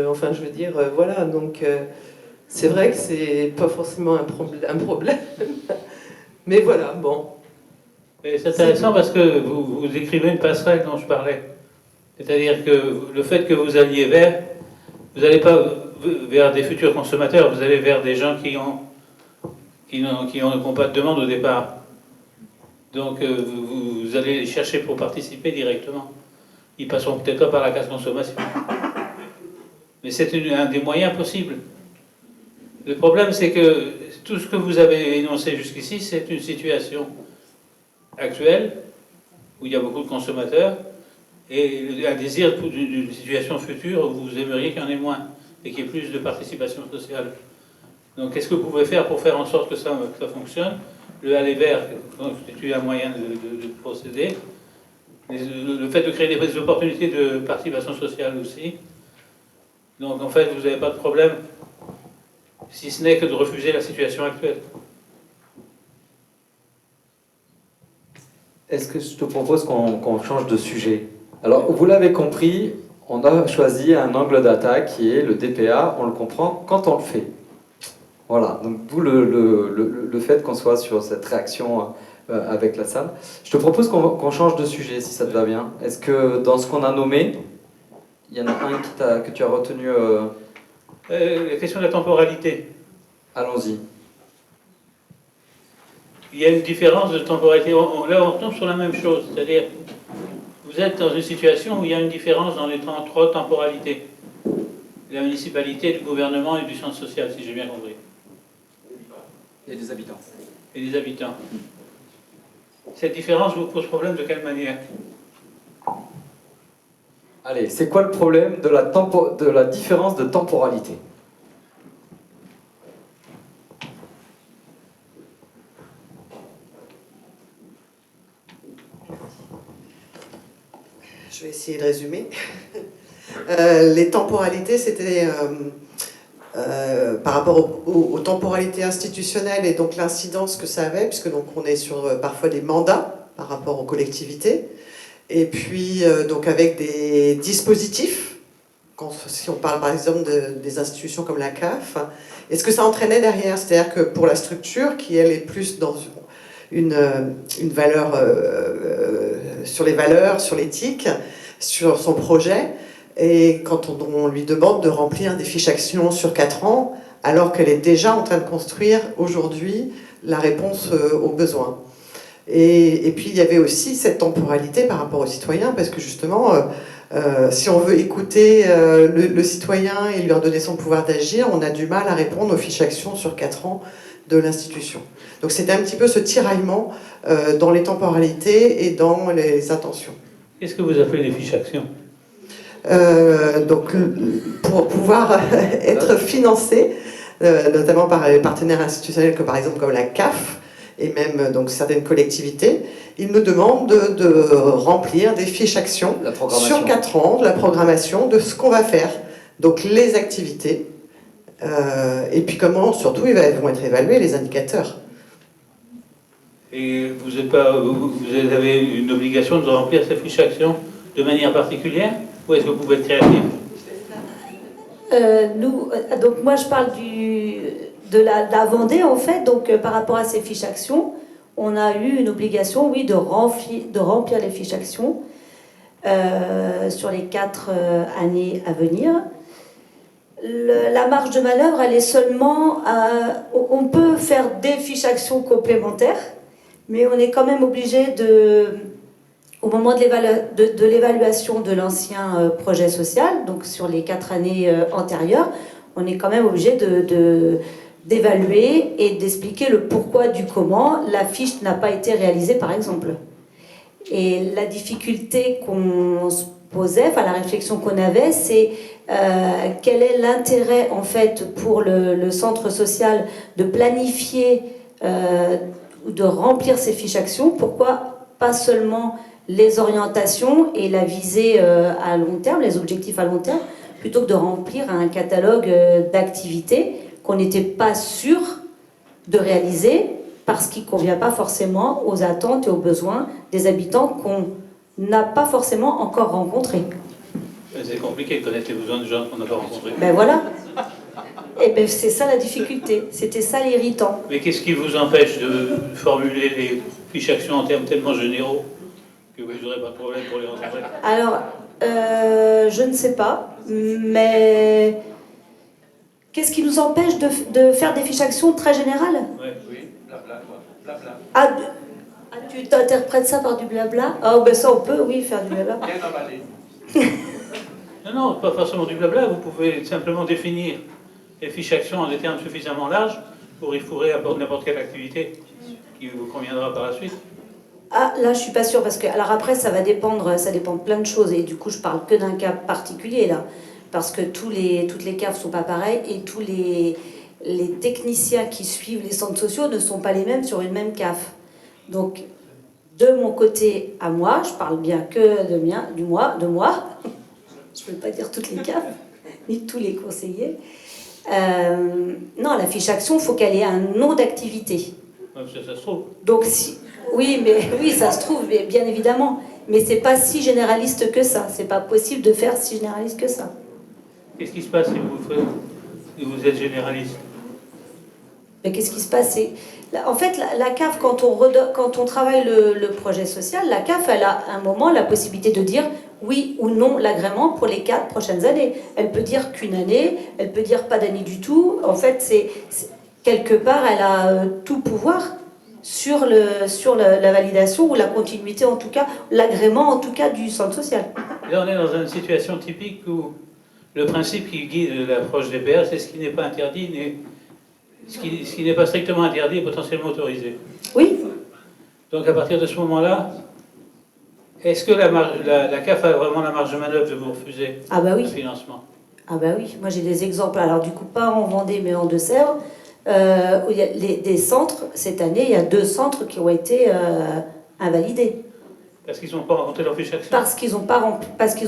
S: enfin je veux dire, voilà, donc c'est vrai que c'est pas forcément un problème, mais voilà, bon.
E: C'est intéressant parce que vous écrivez une passerelle dont je parlais. C'est-à-dire que le fait que vous alliez vers, vous n'allez pas vers des futurs consommateurs, vous allez vers des gens qui n'ont pas de demande au départ. Donc vous allez les chercher pour participer directement. Ils passeront peut-être pas par la case consommation. Mais c'est un des moyens possibles. Le problème, c'est que tout ce que vous avez énoncé jusqu'ici, c'est une situation actuelle où il y a beaucoup de consommateurs et un désir d'une situation future où vous aimeriez qu'il y en ait moins et qu'il y ait plus de participation sociale. Donc qu'est-ce que vous pouvez faire pour faire en sorte que ça fonctionne? Le aller vers constitue un moyen de procéder. Le fait de créer des opportunités de participation sociale aussi. Donc en fait, vous n'avez pas de problème, si ce n'est que de refuser la situation actuelle.
A: Est-ce que je te propose qu'on change de sujet? Alors, vous l'avez compris, on a choisi un angle d'attaque qui est le DPA, on le comprend quand on le fait. Voilà, donc d'où le fait qu'on soit sur cette réaction avec la salle. Je te propose qu'on change de sujet, si ça te va bien. Est-ce que dans ce qu'on a nommé, il y en a un que tu as retenu
E: La question de la temporalité.
A: Allons-y.
E: Il y a une différence de temporalité. Là, on tombe sur la même chose. C'est-à-dire, vous êtes dans une situation où il y a une différence dans les trois temporalités. La municipalité, du gouvernement et du centre social, si j'ai bien compris.
A: Et des habitants.
E: Et des habitants. Cette différence vous pose problème de quelle manière?
A: Allez, c'est quoi le problème de la différence de temporalité?
F: Je vais essayer de résumer. Les temporalités, c'était par rapport aux temporalités institutionnelles et donc l'incidence que ça avait, puisque donc on est sur parfois des mandats par rapport aux collectivités, et puis donc avec des dispositifs, si on parle par exemple des institutions comme la CAF, et ce que ça entraînait derrière, c'est-à-dire que pour la structure, qui elle est plus dans une valeur sur les valeurs, sur l'éthique, sur son projet, et quand on lui demande de remplir des fiches actions sur 4 ans, alors qu'elle est déjà en train de construire aujourd'hui la réponse aux besoins. Et puis il y avait aussi cette temporalité par rapport aux citoyens, parce que justement, Si on veut écouter le citoyen et lui redonner son pouvoir d'agir, on a du mal à répondre aux fiches actions sur 4 ans de l'institution. Donc c'était un petit peu ce tiraillement dans les temporalités et dans les intentions.
E: Qu'est-ce que vous appelez les fiches actions?
F: Donc pour pouvoir être financé, notamment par les partenaires institutionnels comme par exemple comme la CAF et même donc certaines collectivités, ils nous demandent de remplir des fiches actions sur 4 ans, de la programmation, de ce qu'on va faire, donc les activités, et puis comment surtout vont être évalués les indicateurs.
E: Et vous avez une obligation de remplir ces fiches actions de manière particulière, ou est-ce que vous pouvez être créatif?
T: Donc moi je parle de la Vendée en fait, donc par rapport à ces fiches actions, on a eu une obligation, oui, de remplir les fiches actions sur les 4 années à venir. La marge de manœuvre, elle est seulement... on peut faire des fiches actions complémentaires, mais on est quand même obligé au moment de l'évaluation de l'ancien projet social, donc sur les 4 années antérieures, on est quand même obligé d'évaluer et d'expliquer le pourquoi du comment la fiche n'a pas été réalisée, par exemple. Et la difficulté qu'on se posait, enfin la réflexion qu'on avait, c'est quel est l'intérêt en fait pour le centre social de planifier ou de remplir ces fiches actions. Pourquoi pas seulement les orientations et la visée à long terme, les objectifs à long terme, plutôt que de remplir un catalogue d'activités qu'on n'était pas sûr de réaliser parce qu'il ne convient pas forcément aux attentes et aux besoins des habitants qu'on n'a pas forcément encore rencontrés.
E: C'est compliqué de connaître les besoins de gens qu'on n'a pas rencontrés.
T: Ben voilà. Et ben c'est ça la difficulté, c'était ça l'irritant.
E: Mais qu'est-ce qui vous empêche de formuler les fiches actions en termes tellement généraux que vous n'aurez pas de problème pour les rencontrer?
T: Alors, je ne sais pas, mais qu'est-ce qui nous empêche de faire des fiches actions très générales?
E: Oui, blabla.
T: Ah, tu t'interprètes ça par du blabla? Ah, ben ça on peut, oui, faire du blabla.
E: Non, pas forcément du blabla, vous pouvez simplement définir les fiches actions en des termes suffisamment larges pour y fourrer n'importe quelle activité qui vous conviendra par la suite.
T: Ah, là, je suis pas sûre, parce que, alors après, ça dépend de plein de choses, et du coup, je parle que d'un cas particulier, là, parce que toutes les CAF sont pas pareilles, et tous les techniciens qui suivent les centres sociaux ne sont pas les mêmes sur une même CAF. Donc, de mon côté à moi, je parle bien que de moi, je ne peux pas dire toutes les CAF, ni tous les conseillers. Non, la fiche action, il faut qu'elle ait un nom d'activité.
E: Ça se trouve.
T: Donc, oui, ça se trouve, bien évidemment. Mais c'est pas si généraliste que ça. C'est pas possible de faire si généraliste que ça.
E: Qu'est-ce qui se passe si vous êtes généraliste?
T: Mais qu'est-ce qui se passe? En fait, la CAF, quand on travaille le projet social, la CAF, elle a à un moment la possibilité de dire oui ou non l'agrément pour les 4 prochaines années. Elle peut dire qu'une année, elle peut dire pas d'année du tout. En fait, quelque part, elle a tout pouvoir sur la validation ou la continuité, en tout cas, l'agrément, en tout cas, du centre social.
E: Là, on est dans une situation typique où le principe qui guide l'approche des PA, c'est ce qui n'est pas interdit, ce qui n'est pas strictement interdit est potentiellement autorisé.
T: Oui.
E: Donc, à partir de ce moment-là, est-ce que la CAF a vraiment la marge de manœuvre de vous refuser le financement?
T: Ah bah oui, moi j'ai des exemples. Alors du coup, pas en Vendée, mais en Deux-Sèvres, où il y a des centres, cette année, il y a 2 centres qui ont été invalidés.
E: Parce qu'ils n'ont pas rencontré leurs fiches actions?
T: Parce qu'ils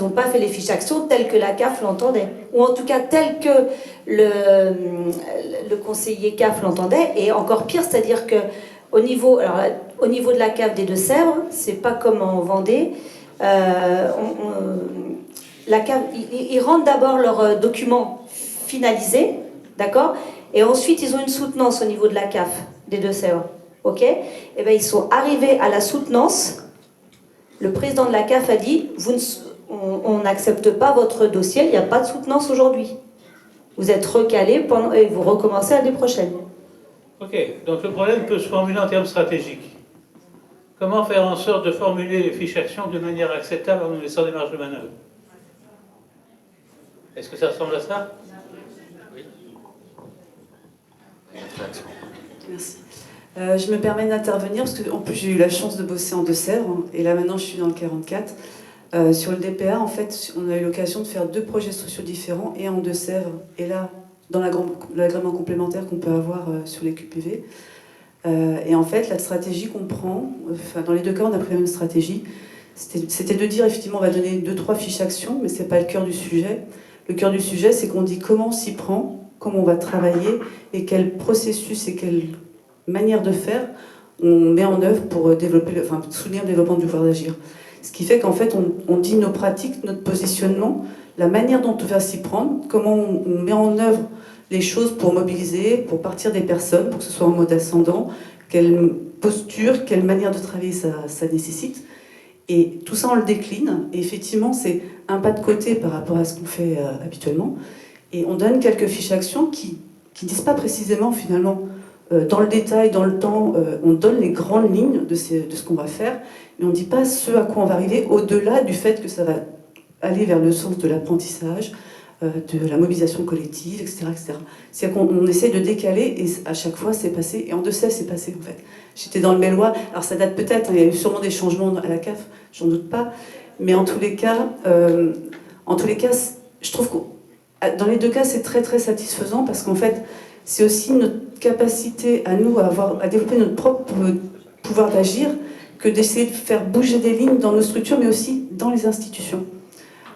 T: n'ont pas fait les fiches actions telles que la CAF l'entendait. Ou en tout cas telles que le conseiller CAF l'entendait. Et encore pire, c'est-à-dire que au niveau de la CAF des Deux-Sèvres, c'est pas comme en Vendée. La CAF, ils rendent d'abord leurs documents finalisés, d'accord? Et ensuite, ils ont une soutenance au niveau de la CAF des Deux-Sèvres. Ok? Et bien, ils sont arrivés à la soutenance. Le président de la CAF a dit on n'accepte pas votre dossier, il n'y a pas de soutenance aujourd'hui. Vous êtes recalé et vous recommencez l'année prochaine.
E: Ok, donc le problème peut se formuler en termes stratégiques. Comment faire en sorte de formuler les fiches actions de manière acceptable en nous laissant des marges de manœuvre? Est-ce que ça ressemble à ça? Oui.
U: Merci. Je me permets d'intervenir parce que en plus j'ai eu la chance de bosser en Deux-Sèvres hein, et là maintenant je suis dans le 44. Sur le DPA, en fait, on a eu l'occasion de faire 2 projets sociaux différents et en Deux-Sèvres et là dans l'agrément complémentaire qu'on peut avoir sur les QPV. Et en fait, la stratégie qu'on prend, enfin, dans les 2 cas, on a pris la même stratégie. C'était de dire effectivement on va donner 2-3 fiches actions, mais c'est pas le cœur du sujet. Le cœur du sujet, c'est qu'on dit comment on s'y prend, comment on va travailler et quel processus et quelle manière de faire on met en œuvre pour développer, soutenir le développement du pouvoir d'agir. Ce qui fait qu'en fait, on dit nos pratiques, notre positionnement, la manière dont on va s'y prendre, comment on met en œuvre les choses pour mobiliser, pour partir des personnes, pour que ce soit en mode ascendant, quelle posture, quelle manière de travailler ça nécessite. Et tout ça, on le décline. Et effectivement, c'est un pas de côté par rapport à ce qu'on fait habituellement. Et on donne quelques fiches actions qui ne disent pas précisément, finalement, dans le détail, dans le temps, on donne les grandes lignes de ce qu'on va faire, mais on ne dit pas ce à quoi on va arriver, au-delà du fait que ça va aller vers le sens de l'apprentissage, de la mobilisation collective, etc. etc. C'est qu'on essaie de décaler, et à chaque fois c'est passé, et en Deux-Sèvres c'est passé en fait. J'étais dans le Mélois, alors ça date peut-être, il y a eu sûrement des changements à la CAF, j'en doute pas, mais en tous les cas, je trouve que dans les 2 cas c'est très très satisfaisant, parce qu'en fait, c'est aussi notre capacité à nous à développer notre propre pouvoir d'agir que d'essayer de faire bouger des lignes dans nos structures, mais aussi dans les institutions.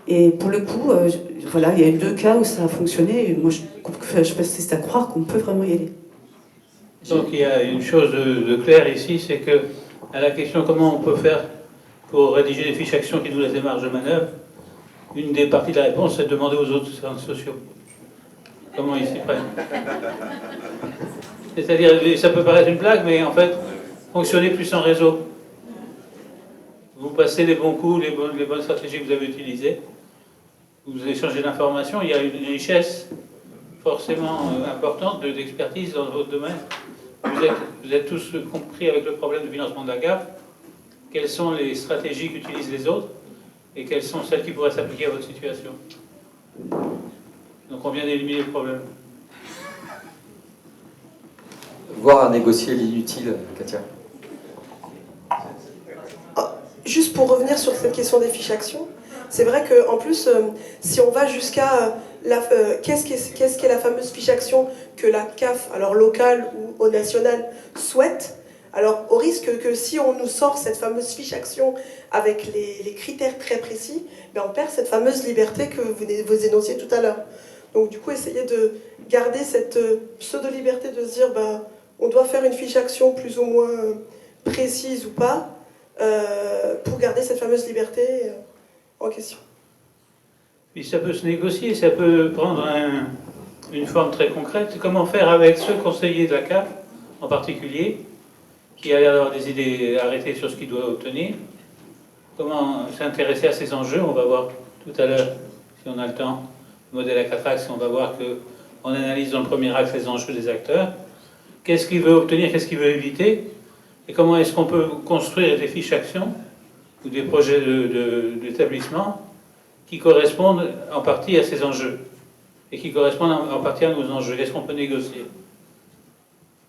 U: Et pour le coup, voilà, il y a eu 2 cas où ça a fonctionné, et moi je persiste à croire qu'on peut vraiment y aller.
E: Donc il y a une chose de claire ici, c'est que à la question comment on peut faire pour rédiger des fiches actions qui nous laissent des marges de manœuvre, une des parties de la réponse, c'est de demander aux autres services sociaux comment ils s'y prennent. C'est-à-dire, ça peut paraître une blague, mais en fait, fonctionner plus en réseau. Vous passez les bons coups, les bonnes stratégies que vous avez utilisées, vous échangez d'informations, il y a une richesse forcément importante d'expertise dans votre domaine. Vous êtes tous compris avec le problème du financement de la CAF, quelles sont les stratégies qu'utilisent les autres et quelles sont celles qui pourraient s'appliquer à votre situation. Donc on vient d'éliminer le problème.
A: Voir à négocier l'inutile, Katia.
V: Juste pour revenir sur cette question des fiches actions, c'est vrai qu'en plus, si on va jusqu'à qu'est-ce qu'est la fameuse fiche action que la CAF, alors locale ou au national, souhaite, alors au risque que si on nous sort cette fameuse fiche action avec les critères très précis, ben on perd cette fameuse liberté que vous énonciez tout à l'heure. Donc du coup, essayer de garder cette pseudo-liberté de se dire ben, on doit faire une fiche action plus ou moins précise ou pas, pour garder cette fameuse liberté en question.
E: Puis ça peut se négocier, ça peut prendre une forme très concrète. Comment faire avec ce conseiller de la CAF, en particulier, qui a l'air d'avoir des idées arrêtées sur ce qu'il doit obtenir? Comment s'intéresser à ces enjeux? On va voir tout à l'heure, si on a le temps, le modèle à 4 axes, on va voir qu'on analyse dans le premier axe les enjeux des acteurs. Qu'est-ce qu'il veut obtenir, qu'est-ce qu'il veut éviter? Et comment est-ce qu'on peut construire des fiches actions ou des projets d'établissement qui correspondent en partie à ces enjeux et qui correspondent en partie à nos enjeux? Est-ce qu'on peut négocier?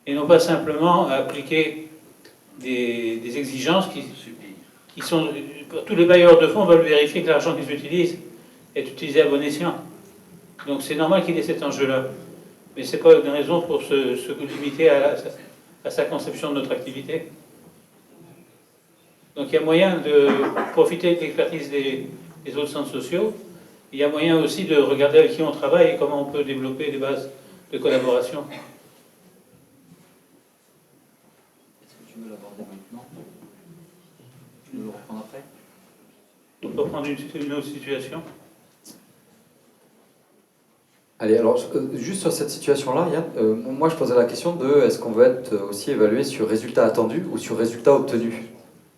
E: Et non pas simplement appliquer des exigences qui sont... Tous les bailleurs de fonds veulent vérifier que l'argent qu'ils utilisent est utilisé à bon escient. Donc c'est normal qu'il y ait cet enjeu-là. Mais ce n'est pas une raison pour se limiter à sa conception de notre activité. Donc il y a moyen de profiter de l'expertise des autres centres sociaux. Il y a moyen aussi de regarder avec qui on travaille et comment on peut développer des bases de collaboration.
A: Est-ce que tu veux l'aborder maintenant? Tu veux le reprendre après?
E: On peut prendre une autre situation.
A: Allez, alors, juste sur cette situation-là, Yann, moi je posais la question de est-ce qu'on veut être aussi évalué sur résultats attendus ou sur résultats obtenus?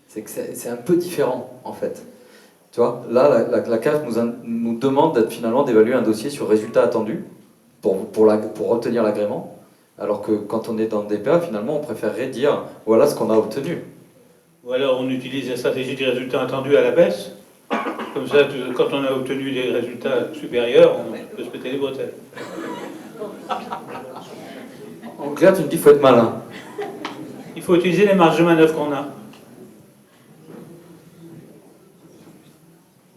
A: C'est un peu différent, en fait. Tu vois, là, la CAF nous demande d'être finalement d'évaluer un dossier sur résultats attendus pour obtenir l'agrément, alors que quand on est dans le DPA, finalement, on préférerait dire voilà ce qu'on a obtenu.
E: Ou alors on utilise la stratégie du résultat attendu à la baisse. Comme ça, quand on a obtenu des résultats supérieurs, on peut se péter les bretelles.
A: En clair, tu me dis qu'il faut être malin.
E: Il faut utiliser les marges de manœuvre qu'on a.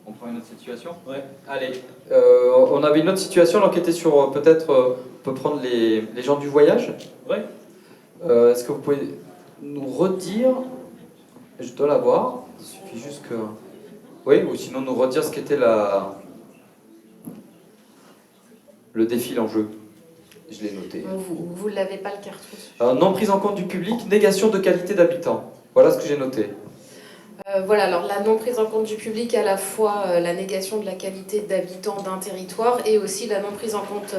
A: On prend une autre situation ?
E: Ouais.
A: Allez. On avait une autre situation là, qui était sur peut-être, on peut prendre les gens du voyage.
E: Ouais.
A: Est-ce que vous pouvez nous redire, je dois la voir, il suffit juste que... Oui, ou sinon nous redire ce qu'était le défi, l'enjeu. Je l'ai noté.
H: Vous ne l'avez pas le cartouche.
A: Non prise en compte du public, négation de qualité d'habitant. Voilà ce que j'ai noté.
H: Voilà, alors la non prise en compte du public, à la fois la négation de la qualité d'habitant d'un territoire et aussi la non prise en compte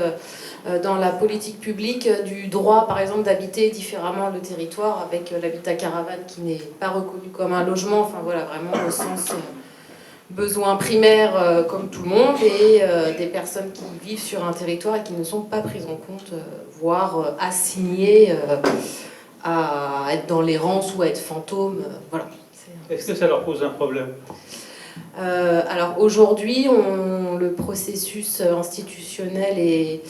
H: dans la politique publique du droit, par exemple, d'habiter différemment le territoire avec l'habitat caravane qui n'est pas reconnu comme un logement, enfin voilà, vraiment au sens besoin primaire comme tout le monde et des personnes qui vivent sur un territoire et qui ne sont pas prises en compte, voire assignées à être dans l'errance ou à être fantômes, voilà.
E: Est-ce que ça leur pose un problème ?
H: Alors aujourd'hui, le processus institutionnel est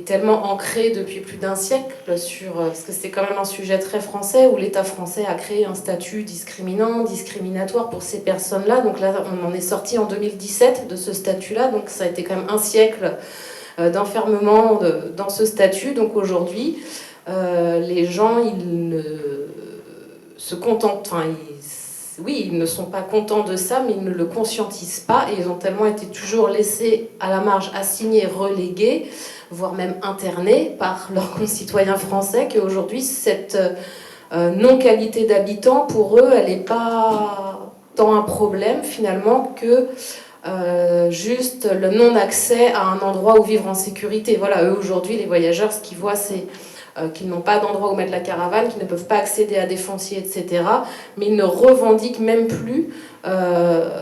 H: tellement ancré depuis plus d'un siècle, parce que c'est quand même un sujet très français, où l'État français a créé un statut discriminatoire pour ces personnes-là. Donc là, on en est sorti en 2017 de ce statut-là, donc ça a été quand même un siècle d'enfermement dans ce statut. Donc aujourd'hui, les gens, ils ne se contentent... Oui, ils ne sont pas contents de ça, mais ils ne le conscientisent pas et ils ont tellement été toujours laissés à la marge, assignés, relégués, voire même internés par leurs concitoyens français, qu'aujourd'hui, cette non-qualité d'habitant, pour eux, elle n'est pas tant un problème finalement que juste le non-accès à un endroit où vivre en sécurité. Voilà, eux aujourd'hui, les voyageurs, ce qu'ils voient, c'est qu'ils n'ont pas d'endroit où mettre la caravane, qu'ils ne peuvent pas accéder à des fonciers, etc. Mais ils ne revendiquent même plus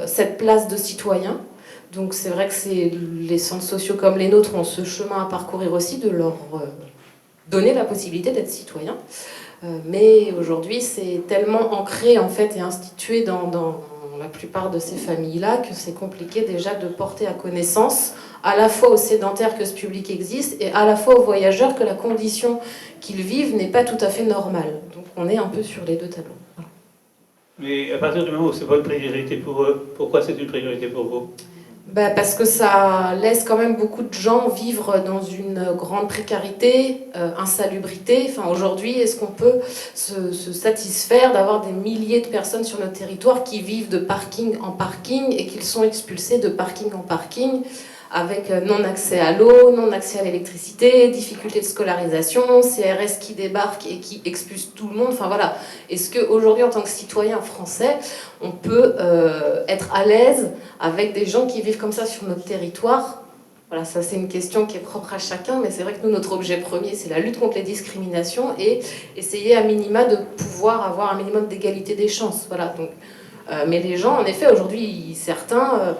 H: cette place de citoyen. Donc c'est vrai que les centres sociaux comme les nôtres ont ce chemin à parcourir aussi, de leur donner la possibilité d'être citoyen. Mais aujourd'hui, c'est tellement ancré en fait et institué dans la plupart de ces familles-là que c'est compliqué déjà de porter à connaissance à la fois aux sédentaires que ce public existe et à la fois aux voyageurs que la condition qu'ils vivent n'est pas tout à fait normale. Donc on est un peu sur les deux tableaux. Voilà.
E: Mais à partir du moment où c'est pas une priorité pour eux, pourquoi c'est une priorité pour vous ?
H: Parce que ça laisse quand même beaucoup de gens vivre dans une grande précarité, insalubrité. Enfin, aujourd'hui, est-ce qu'on peut se satisfaire d'avoir des milliers de personnes sur notre territoire qui vivent de parking en parking et qu'ils sont expulsés de parking en parking avec non-accès à l'eau, non-accès à l'électricité, difficultés de scolarisation, CRS qui débarque et qui expulse tout le monde. Enfin voilà, est-ce qu'aujourd'hui, en tant que citoyen français, on peut être à l'aise avec des gens qui vivent comme ça sur notre territoire ? Voilà, ça c'est une question qui est propre à chacun, mais c'est vrai que nous, notre objet premier, c'est la lutte contre les discriminations et essayer à minima de pouvoir avoir un minimum d'égalité des chances. Voilà, donc, mais les gens, en effet, aujourd'hui, certains...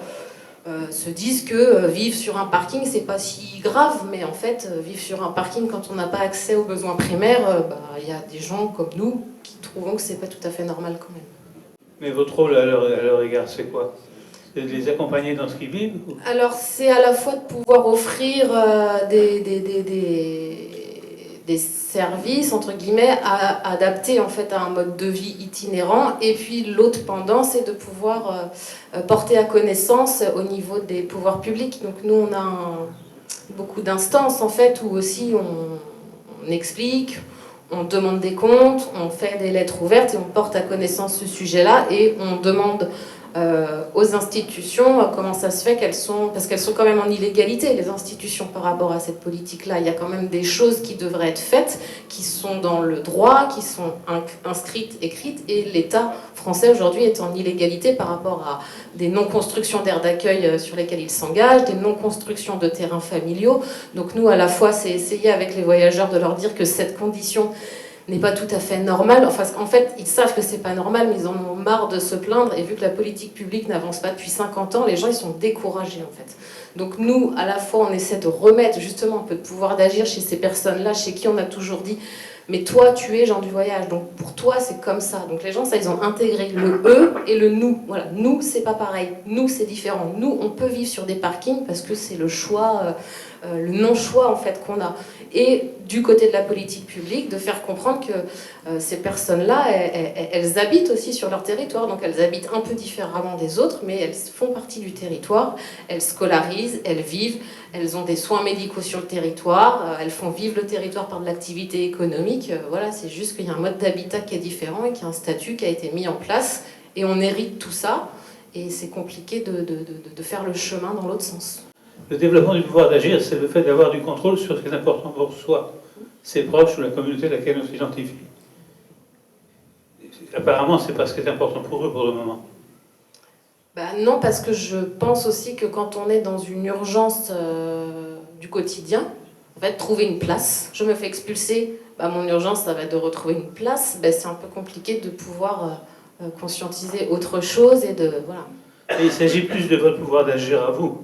H: se disent que vivre sur un parking c'est pas si grave, mais en fait vivre sur un parking quand on n'a pas accès aux besoins primaires, y a des gens comme nous qui trouvent que c'est pas tout à fait normal quand même.
E: Mais votre rôle à leur égard c'est quoi ? C'est de les accompagner dans ce qu'ils vivent ?
H: Alors c'est à la fois de pouvoir offrir des services entre guillemets adaptés en fait à un mode de vie itinérant, et puis l'autre pendant c'est de pouvoir porter à connaissance au niveau des pouvoirs publics. Donc nous on a beaucoup d'instances en fait où aussi on explique, on demande des comptes, on fait des lettres ouvertes et on porte à connaissance ce sujet-là et on demande aux institutions comment ça se fait qu'elles sont... Parce qu'elles sont quand même en illégalité, les institutions, par rapport à cette politique-là. Il y a quand même des choses qui devraient être faites, qui sont dans le droit, qui sont inscrites, écrites, et l'État français aujourd'hui est en illégalité par rapport à des non-constructions d'aires d'accueil sur lesquelles il s'engage, des non-constructions de terrains familiaux. Donc nous, à la fois, c'est essayer avec les voyageurs de leur dire que cette condition n'est pas tout à fait normale. Enfin, en fait, ils savent que c'est pas normal, mais ils en ont marre de se plaindre. Et vu que la politique publique n'avance pas depuis 50 ans, les gens, ils sont découragés, en fait. Donc nous, à la fois, on essaie de remettre justement un peu de pouvoir d'agir chez ces personnes-là, chez qui on a toujours dit Mais toi, tu es gens du voyage, donc pour toi, c'est comme ça. Donc les gens, ça, ils ont intégré le eux et le nous. Voilà, nous, c'est pas pareil. Nous, c'est différent. Nous, on peut vivre sur des parkings parce que c'est le choix, le non-choix en fait qu'on a. Et du côté de la politique publique, de faire comprendre que ces personnes-là, elles habitent aussi sur leur territoire. Donc elles habitent un peu différemment des autres, mais elles font partie du territoire. Elles scolarisent, elles vivent, elles ont des soins médicaux sur le territoire, elles font vivre le territoire par de l'activité économique. Voilà, c'est juste qu'il y a un mode d'habitat qui est différent et qu'il y a un statut qui a été mis en place. Et on hérite tout ça. Et c'est compliqué de faire le chemin dans l'autre sens.
E: Le développement du pouvoir d'agir, c'est le fait d'avoir du contrôle sur ce qui est important pour soi, ses proches ou la communauté à laquelle on s'identifie. Apparemment, c'est pas ce qui est important pour eux pour le moment.
H: Non, parce que je pense aussi que quand on est dans une urgence du quotidien, en fait, trouver une place, je me fais expulser, mon urgence, ça va être de retrouver une place, c'est un peu compliqué de pouvoir conscientiser autre chose et de... Voilà.
E: Et il s'agit plus de votre pouvoir d'agir à vous,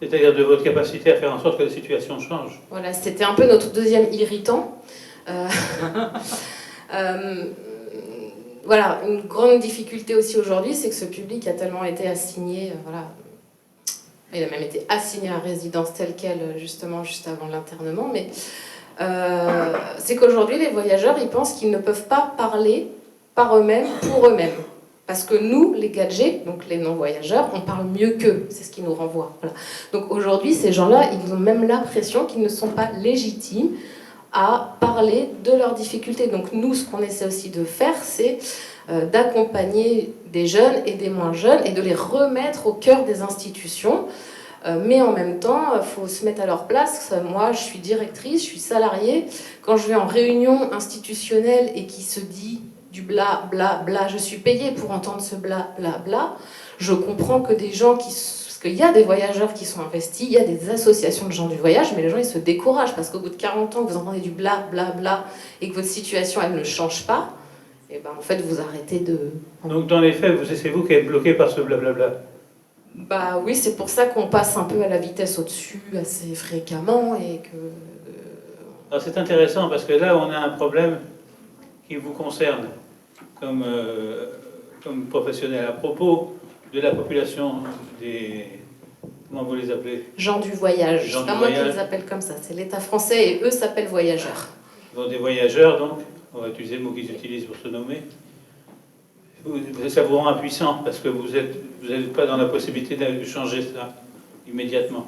E: c'est-à-dire de votre capacité à faire en sorte que la situation change.
H: Voilà, c'était un peu notre deuxième irritant. Voilà, une grande difficulté aussi aujourd'hui, c'est que ce public a tellement été assigné, voilà, il a même été assigné à résidence telle quelle, justement, juste avant l'internement, mais c'est qu'aujourd'hui, les voyageurs, ils pensent qu'ils ne peuvent pas parler par eux-mêmes, pour eux-mêmes. Parce que nous, les gadgets, donc les non-voyageurs, on parle mieux qu'eux, c'est ce qui nous renvoie. Voilà. Donc aujourd'hui, ces gens-là, ils ont même l'impression qu'ils ne sont pas légitimes à parler de leurs difficultés. Donc nous, ce qu'on essaie aussi de faire, c'est d'accompagner des jeunes et des moins jeunes et de les remettre au cœur des institutions. Mais en même temps, il faut se mettre à leur place. Moi, je suis directrice, je suis salariée. Quand je vais en réunion institutionnelle et qui se dit du bla bla bla, je suis payée pour entendre ce bla bla bla, je comprends que des gens qui... Parce qu'il y a des voyageurs qui sont investis, il y a des associations de gens du voyage, mais les gens, ils se découragent parce qu'au bout de 40 ans que vous entendez du bla bla bla et que votre situation, elle ne change pas, et en fait, vous arrêtez de...
E: Donc dans les faits, c'est vous qui êtes bloqué par ce blablabla.
H: Oui, c'est pour ça qu'on passe un peu à la vitesse au-dessus assez fréquemment et que...
E: Alors c'est intéressant parce que là, on a un problème qui vous concerne comme professionnel à propos de la population des... Comment vous les appelez?
H: Gens du voyage. C'est pas moi qui les appelle comme ça, c'est l'État français et eux s'appellent voyageurs.
E: Des voyageurs, donc, on va utiliser le mot qu'ils utilisent pour se nommer. Ça vous rend impuissant parce que vous n'êtes pas dans la possibilité de changer ça immédiatement.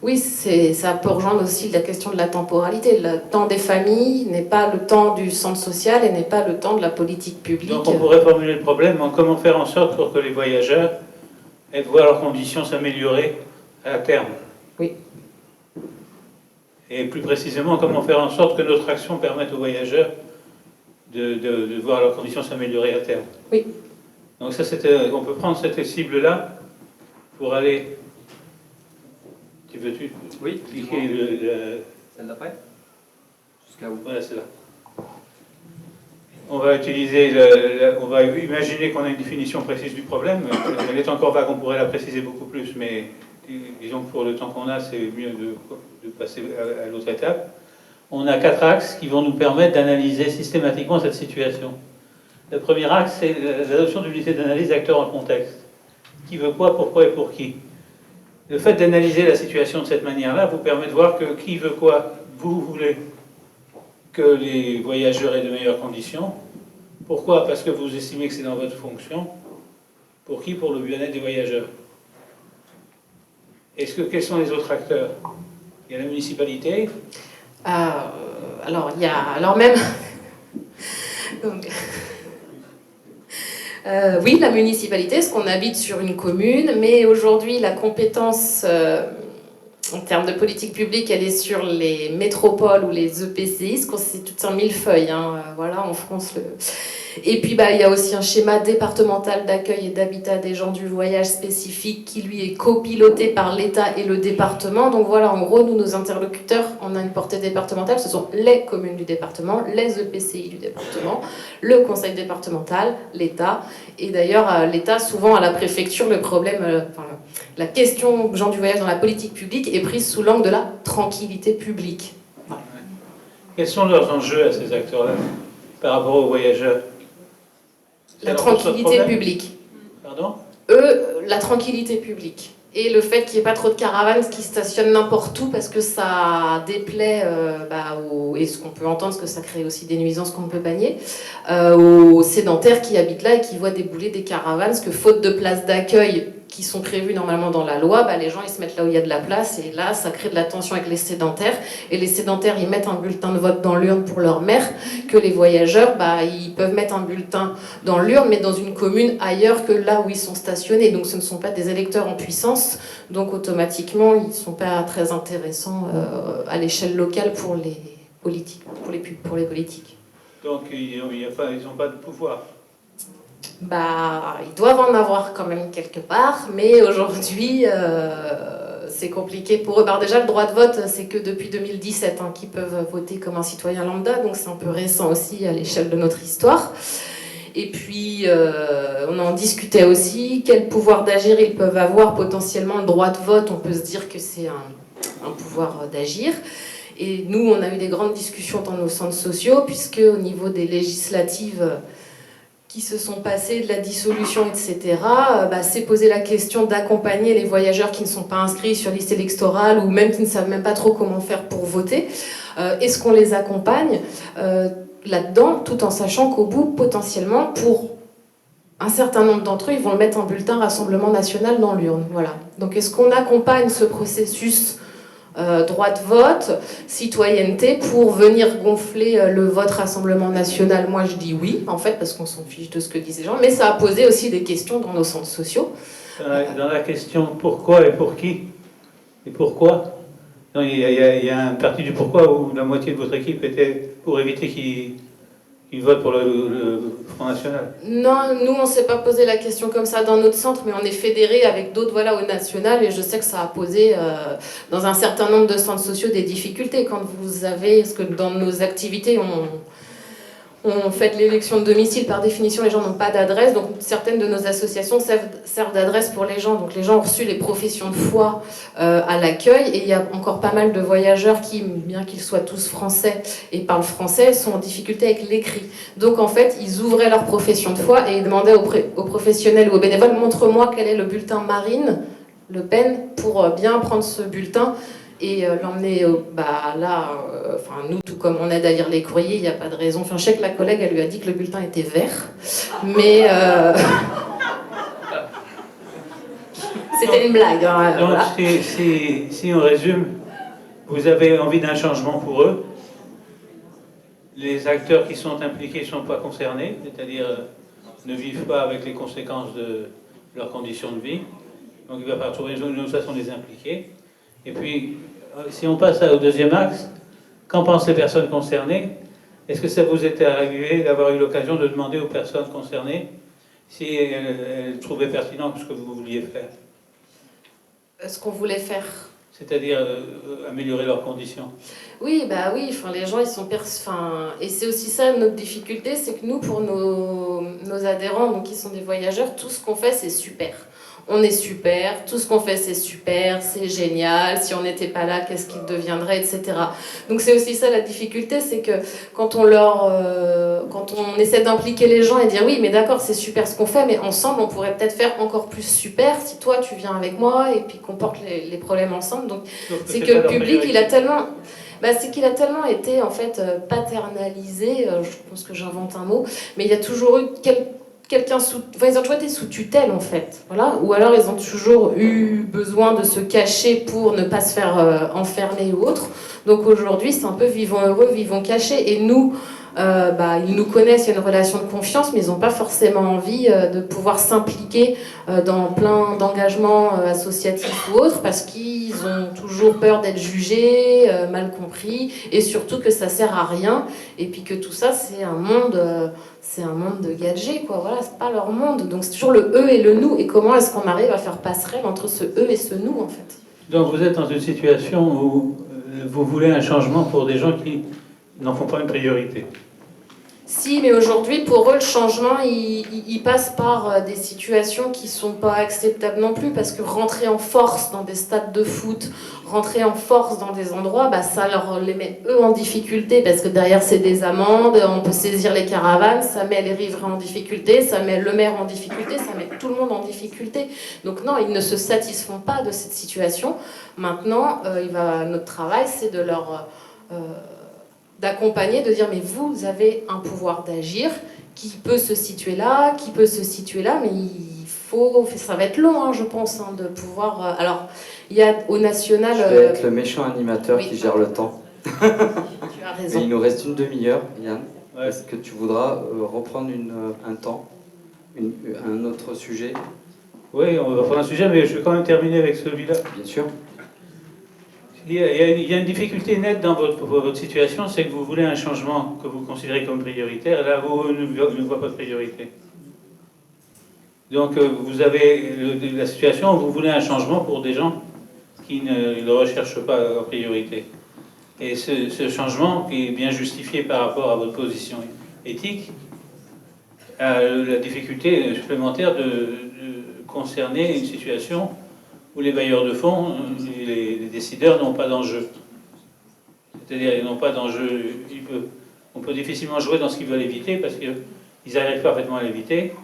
H: Oui, ça peut rejoindre aussi la question de la temporalité. Le temps des familles n'est pas le temps du centre social et n'est pas le temps de la politique publique.
E: Donc on pourrait formuler le problème en comment faire en sorte pour que les voyageurs aient de voir leurs conditions s'améliorer à terme.
H: Oui.
E: Et plus précisément, comment faire en sorte que notre action permette aux voyageurs de voir leurs conditions s'améliorer à terme.
H: Oui.
E: Donc ça, on peut prendre cette cible-là pour aller... Tu veux-tu cliquer
A: celle d'après? Jusqu'à où?
E: Voilà, c'est là. On va on va imaginer qu'on a une définition précise du problème. Elle est encore vague, on pourrait la préciser beaucoup plus, mais disons que pour le temps qu'on a, c'est mieux de passer à l'autre étape. On a 4 axes qui vont nous permettre d'analyser systématiquement cette situation. Le premier axe, c'est l'adoption d'une unité d'analyse d'acteurs en contexte. Qui veut quoi, pourquoi et pour qui. Le fait d'analyser la situation de cette manière-là vous permet de voir que qui veut quoi. Vous voulez que les voyageurs aient de meilleures conditions. Pourquoi? Parce que vous estimez que c'est dans votre fonction. Pour qui? Pour le bien-être des voyageurs. Quels sont les autres acteurs? Il y a la municipalité.
H: Alors, il y a... Alors même... Donc... oui, la municipalité, parce qu'on habite sur une commune, mais aujourd'hui, la compétence en termes de politique publique, elle est sur les métropoles ou les EPCI, c'est tout un millefeuille, hein, voilà, en France. Et puis, il y a aussi un schéma départemental d'accueil et d'habitat des gens du voyage spécifique qui, lui, est copiloté par l'État et le département. Donc voilà, en gros, nous, nos interlocuteurs, on a une portée départementale, ce sont les communes du département, les EPCI du département, le conseil départemental, l'État. Et d'ailleurs, l'État, souvent, à la préfecture, le problème, la question gens du voyage dans la politique publique est prise sous l'angle de la tranquillité publique. Voilà.
E: Quels sont leurs enjeux à ces acteurs-là par rapport aux voyageurs?
H: La tranquillité publique.
E: Pardon?
H: Eux, la tranquillité publique. Et le fait qu'il n'y ait pas trop de caravanes qui stationnent n'importe où parce que ça déplaît, et ce qu'on peut entendre, parce que ça crée aussi des nuisances qu'on ne peut pas nier, aux sédentaires qui habitent là et qui voient débouler des caravanes, parce que faute de places d'accueil qui sont prévues normalement dans la loi, les gens ils se mettent là où il y a de la place, et là ça crée de la tension avec les sédentaires, et les sédentaires ils mettent un bulletin de vote dans l'urne pour leur maire, que les voyageurs ils peuvent mettre un bulletin dans l'urne mais dans une commune ailleurs que là où ils sont stationnés, donc ce ne sont pas des électeurs en puissance, donc automatiquement ils ne sont pas très intéressants à l'échelle locale pour les politiques, pour les politiques.
E: Donc ils n'ont pas de pouvoir.
H: Ils doivent en avoir quand même quelque part, mais aujourd'hui, c'est compliqué pour eux. Déjà, le droit de vote, c'est que depuis 2017 qu'ils peuvent voter comme un citoyen lambda, donc c'est un peu récent aussi à l'échelle de notre histoire. Et puis, on en discutait aussi, quel pouvoir d'agir ils peuvent avoir, potentiellement le droit de vote, on peut se dire que c'est un pouvoir d'agir. Et nous, on a eu des grandes discussions dans nos centres sociaux, puisque au niveau des législatives qui se sont passées, de la dissolution, etc., c'est poser la question d'accompagner les voyageurs qui ne sont pas inscrits sur liste électorale ou même qui ne savent même pas trop comment faire pour voter. Est-ce qu'on les accompagne là-dedans, tout en sachant qu'au bout, potentiellement, pour un certain nombre d'entre eux, ils vont le mettre en bulletin Rassemblement National dans l'urne. Voilà. Donc est-ce qu'on accompagne ce processus droit de vote, citoyenneté, pour venir gonfler le vote Rassemblement National? Moi je dis oui, en fait, parce qu'on s'en fiche de ce que disent les gens, mais ça a posé aussi des questions dans nos centres sociaux.
E: Dans la question pourquoi et pour qui et pourquoi, il y a une partie du pourquoi où la moitié de votre équipe était pour éviter qu'ils votent pour le Front National.
H: Non, nous on ne s'est pas posé la question comme ça dans notre centre, mais on est fédéré avec d'autres au national, et je sais que ça a posé dans un certain nombre de centres sociaux des difficultés. Quand vous avez, parce que dans nos activités, on fait l'élection de domicile, par définition les gens n'ont pas d'adresse, donc certaines de nos associations servent d'adresse pour les gens, donc les gens ont reçu les professions de foi à l'accueil, et il y a encore pas mal de voyageurs qui, bien qu'ils soient tous français et parlent français, sont en difficulté avec l'écrit. Donc en fait, ils ouvraient leur profession de foi et ils demandaient aux professionnels ou aux bénévoles, montre-moi quel est le bulletin Marine Le Pen pour bien prendre ce bulletin et l'emmener nous, tout comme on aide à lire les courriers, il n'y a pas de raison. Enfin, je sais que la collègue, elle lui a dit que le bulletin était vert, mais c'était une blague. Hein,
E: donc,
H: voilà.
E: si on résume, vous avez envie d'un changement pour eux. Les acteurs qui sont impliqués ne sont pas concernés, c'est-à-dire ne vivent pas avec les conséquences de leurs conditions de vie. Donc il va falloir trouver une autre façon de les impliquer. Et puis, si on passe au deuxième axe, qu'en pensent les personnes concernées? Est-ce que ça vous était arrivé d'avoir eu l'occasion de demander aux personnes concernées si elles trouvaient pertinent ce que vous vouliez faire?
H: Ce qu'on voulait faire.
E: C'est-à-dire améliorer leurs conditions.
H: Oui, les gens, ils sont... Et c'est aussi ça, notre difficulté, c'est que nous, pour nos adhérents, donc qui sont des voyageurs, tout ce qu'on fait, c'est super. On est super, tout ce qu'on fait c'est super, c'est génial, si on n'était pas là, qu'est-ce qu'il deviendrait, etc. Donc c'est aussi ça la difficulté, c'est que quand on essaie d'impliquer les gens et dire oui mais d'accord c'est super ce qu'on fait, mais ensemble on pourrait peut-être faire encore plus super si toi tu viens avec moi et puis qu'on porte les problèmes ensemble. Donc c'est que le public il a tellement... c'est qu'il a tellement été en fait paternalisé, je pense que j'invente un mot, mais il y a toujours eu quelqu'un ils ont toujours été sous tutelle en fait, voilà. Ou alors ils ont toujours eu besoin de se cacher pour ne pas se faire enfermer ou autre. Donc aujourd'hui c'est un peu vivons heureux, vivons cachés, et nous ils nous connaissent, il y a une relation de confiance, mais ils n'ont pas forcément envie de pouvoir s'impliquer dans plein d'engagements associatifs ou autres, parce qu'ils ont toujours peur d'être jugés, mal compris, et surtout que ça sert à rien, et puis que tout ça c'est un monde de gadgets, quoi. Voilà, c'est pas leur monde. Donc c'est toujours le eux et le nous, et comment est-ce qu'on arrive à faire passerelle entre ce eux et ce nous en fait.
E: Donc vous êtes dans une situation où vous voulez un changement pour des gens qui n'en font pas une priorité.
H: Si, mais aujourd'hui, pour eux, le changement, il passe par des situations qui sont pas acceptables non plus, parce que rentrer en force dans des stades de foot, rentrer en force dans des endroits, bah, ça les met eux en difficulté, parce que derrière, c'est des amendes, on peut saisir les caravanes, ça met les riverains en difficulté, ça met le maire en difficulté, ça met tout le monde en difficulté. Donc non, ils ne se satisfont pas de cette situation. Maintenant, notre travail, c'est de leur... d'accompagner, de dire mais vous avez un pouvoir d'agir qui peut se situer là, mais il faut, ça va être long, hein, je pense, hein, de pouvoir. Alors, il y a au national.
A: Je vais être le méchant animateur qui gère le temps.
H: Tu as raison.
A: Mais il nous reste une demi-heure, Yann. Ouais. Est-ce que tu voudras reprendre un temps, un autre sujet?
E: Oui, on va prendre un sujet, mais je vais quand même terminer avec celui-là.
A: Bien sûr.
E: Il y a une difficulté nette dans votre situation, c'est que vous voulez un changement que vous considérez comme prioritaire, et là, vous ne voyez pas de priorité. Donc, vous avez la situation où vous voulez un changement pour des gens qui ne le recherchent pas en priorité. Et ce changement, qui est bien justifié par rapport à votre position éthique, a la difficulté supplémentaire de concerner une situation où les bailleurs de fonds, les décideurs n'ont pas d'enjeu. C'est-à-dire ils n'ont pas d'enjeu. On peut difficilement jouer dans ce qu'ils veulent éviter parce qu'ils arrivent parfaitement à l'éviter,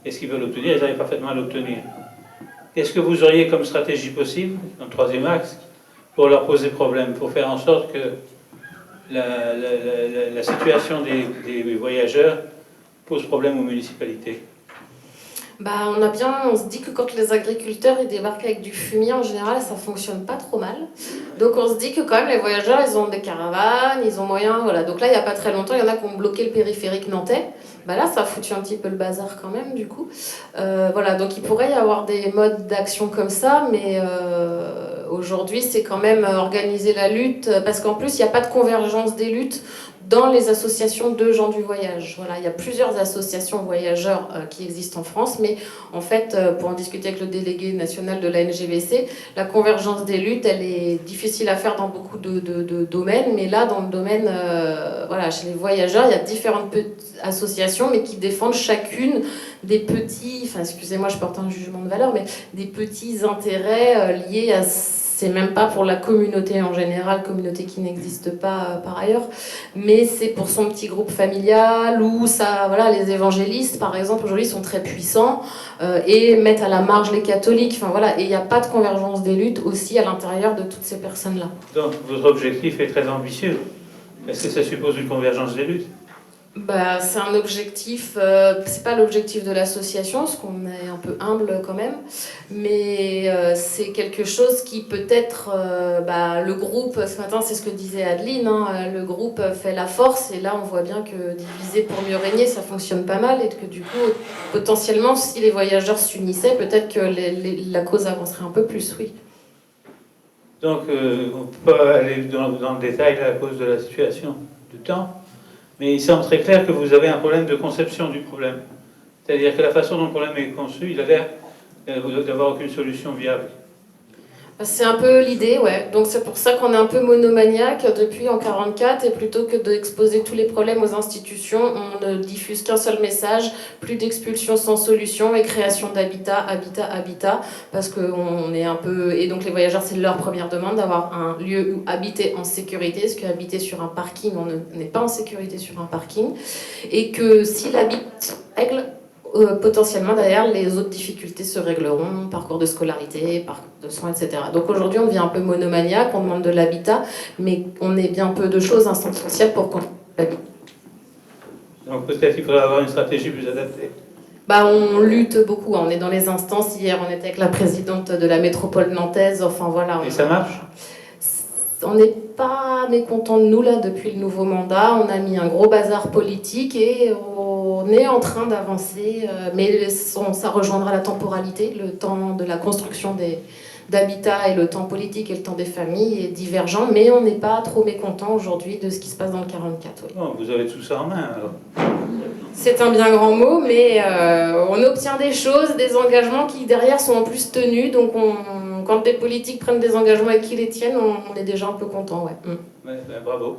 E: et ce qu'ils veulent obtenir, ils arrivent parfaitement à l'obtenir. Qu'est-ce que vous auriez comme stratégie possible, dans le troisième axe, pour leur poser problème, pour faire en sorte que la situation des voyageurs pose problème aux municipalités?
H: Bah, on se dit que quand les agriculteurs ils débarquent avec du fumier, en général, ça fonctionne pas trop mal. Donc on se dit que quand même les voyageurs, ils ont des caravanes, ils ont moyen, voilà. Donc là, il y a pas très longtemps, il y en a qui ont bloqué le périphérique nantais. Bah là, ça a foutu un petit peu le bazar quand même, du coup. Voilà, donc il pourrait y avoir des modes d'action comme ça, mais aujourd'hui, c'est quand même organiser la lutte, parce qu'en plus, il n'y a pas de convergence des luttes dans les associations de gens du voyage. Voilà, il y a plusieurs associations voyageurs qui existent en France, mais en fait, pour en discuter avec le délégué national de la NGVC, la convergence des luttes, elle est difficile à faire dans beaucoup de domaines, mais là, dans le domaine, voilà, chez les voyageurs, il y a différentes associations, mais qui défendent chacune des petits, enfin, excusez-moi, je porte un jugement de valeur, mais des petits intérêts liés à... C'est même pas pour la communauté en général, communauté qui n'existe pas par ailleurs, mais c'est pour son petit groupe familial où ça, voilà, les évangélistes par exemple aujourd'hui sont très puissants et mettent à la marge les catholiques. Enfin voilà, et il n'y a pas de convergence des luttes aussi à l'intérieur de toutes ces personnes-là.
E: Donc votre objectif est très ambitieux. Est-ce que ça suppose une convergence des luttes?
H: Bah, c'est un objectif, c'est pas l'objectif de l'association, parce qu'on est un peu humble quand même, mais c'est quelque chose qui peut-être, le groupe, ce matin c'est ce que disait Adeline, hein, le groupe fait la force, et là on voit bien que diviser pour mieux régner, ça fonctionne pas mal, et que du coup, potentiellement, si les voyageurs s'unissaient, peut-être que la cause avancerait un peu plus, oui.
E: Donc on peut pas aller dans le détail à cause de la situation du temps. Mais il semble très clair que vous avez un problème de conception du problème. C'est-à-dire que la façon dont le problème est conçu, il a l'air d'avoir aucune solution viable.
H: C'est un peu l'idée, ouais. Donc c'est pour ça qu'on est un peu monomaniaque depuis en 1944, et plutôt que d'exposer tous les problèmes aux institutions, on ne diffuse qu'un seul message, plus d'expulsion sans solution et création d'habitat, habitat, parce qu'on est un peu... Et donc les voyageurs, c'est leur première demande d'avoir un lieu où habiter en sécurité, parce qu'habiter sur un parking, on n'est pas en sécurité sur un parking, et que si l'habitat règle... potentiellement derrière les autres difficultés se régleront, parcours de scolarité, parcours de soins, etc. Donc aujourd'hui on devient un peu monomaniaque, on demande de l'habitat, mais on est bien peu de choses essentielles pour qu'on l'habite.
E: Donc peut-être qu'il faudrait avoir une stratégie plus adaptée.
H: Bah, on lutte beaucoup, on est dans les instances, hier on était avec la présidente de la métropole nantaise, enfin voilà.
E: Et ça marche ?
H: On n'est pas mécontent de nous là depuis le nouveau mandat, on a mis un gros bazar politique et on est en train d'avancer, mais ça rejoindra la temporalité, le temps de la construction d'habitat et le temps politique et le temps des familles est divergent, mais on n'est pas trop mécontent aujourd'hui de ce qui se passe dans le 44. Oui.
E: Bon, vous avez tout ça en main alors.
H: C'est un bien grand mot, mais on obtient des choses, des engagements qui derrière sont en plus tenus, donc quand des politiques prennent des engagements et qui les tiennent, on est déjà un peu content, ouais.
E: Ouais, bravo.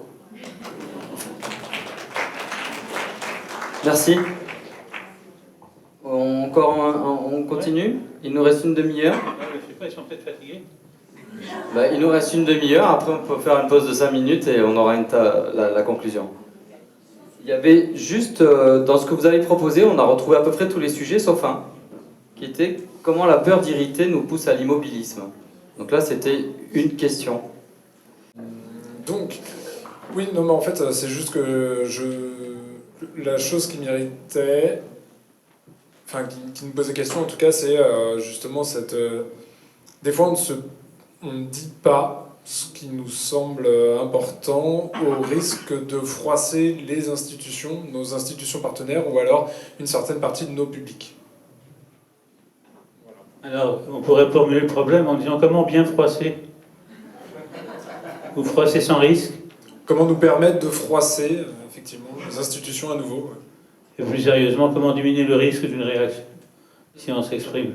A: Merci. On continue. Il nous reste une demi-heure.
E: Je sais pas, ils sont peut-être fatigués.
A: Il nous reste une demi-heure. Après, on peut faire une pause de 5 minutes et on aura la conclusion. Il y avait juste, dans ce que vous avez proposé, on a retrouvé à peu près tous les sujets, sauf un, qui était comment la peur d'irriter nous pousse à l'immobilisme. Donc là, c'était une question.
L: Donc, oui, non, mais en fait, c'est juste que la chose qui m'irritait, enfin, qui me posait question en tout cas, c'est justement cette. Des fois, on ne dit pas ce qui nous semble important au risque de froisser les institutions, nos institutions partenaires, ou alors une certaine partie de nos publics.
E: Alors, on pourrait formuler le problème en disant comment bien froisser. Vous froissez sans risque.
L: Comment nous permettre de froisser, effectivement, les institutions à nouveau.
E: Et plus sérieusement, comment diminuer le risque d'une réaction, si on s'exprime.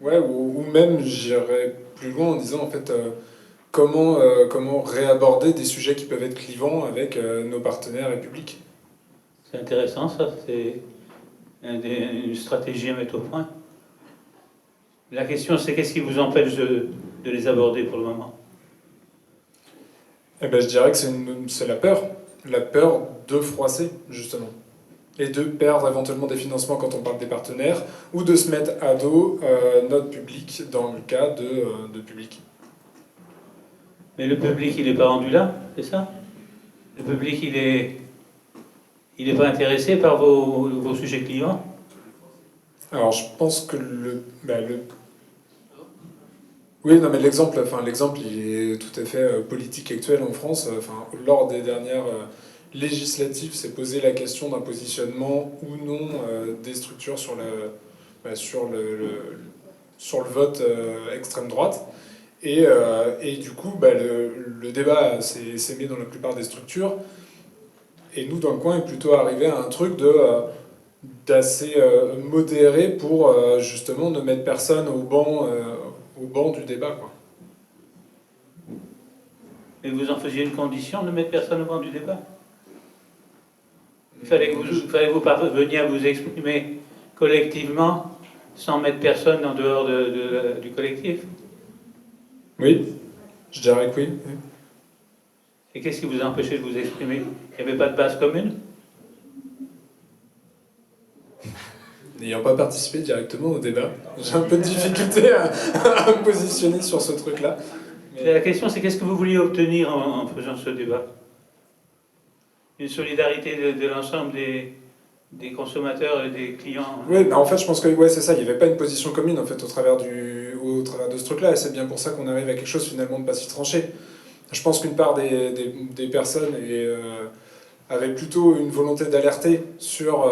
L: Ouais, ou même, j'irais plus loin en disant, en fait, comment réaborder des sujets qui peuvent être clivants avec nos partenaires et publics.
E: C'est intéressant, ça. C'est une stratégie à mettre au point. La question, c'est qu'est-ce qui vous empêche de les aborder pour le moment?
L: Eh ben, je dirais que c'est la peur de froisser, justement. Et de perdre éventuellement des financements quand on parle des partenaires, ou de se mettre à dos notre public dans le cas de public.
E: Mais le public, il n'est pas rendu là, c'est ça? Le public, il n'est pas intéressé par vos sujets clients?
L: Alors, je pense que oui, non, mais l'exemple, il est tout à fait politique actuel en France. Lors des dernières législatives, s'est posé la question d'un positionnement ou non des structures sur le vote extrême droite. Et du coup, le débat s'est mis dans la plupart des structures. Et nous, dans le coin, est plutôt arrivé à un truc d'assez modéré pour justement ne mettre personne au banc du débat, quoi.
E: Et vous en faisiez une condition de ne mettre personne au banc du débat? Il fallait que vous parveniez à vous exprimer collectivement sans mettre personne en dehors du collectif?
L: Oui, je dirais que oui.
E: Et qu'est-ce qui vous a empêché de vous exprimer? Il n'y avait pas de base commune?
L: N'ayant pas participé directement au débat, j'ai un peu de difficulté à me positionner sur ce truc-là.
E: Mais la question, c'est qu'est-ce que vous vouliez obtenir en faisant ce débat? Une solidarité de l'ensemble des consommateurs et des clients?
L: Oui, en fait, je pense que c'est ça. Il n'y avait pas une position commune en fait, au travers de ce truc-là. Et c'est bien pour ça qu'on arrive à quelque chose finalement de pas si tranché. Je pense qu'une part des personnes avait plutôt une volonté d'alerter sur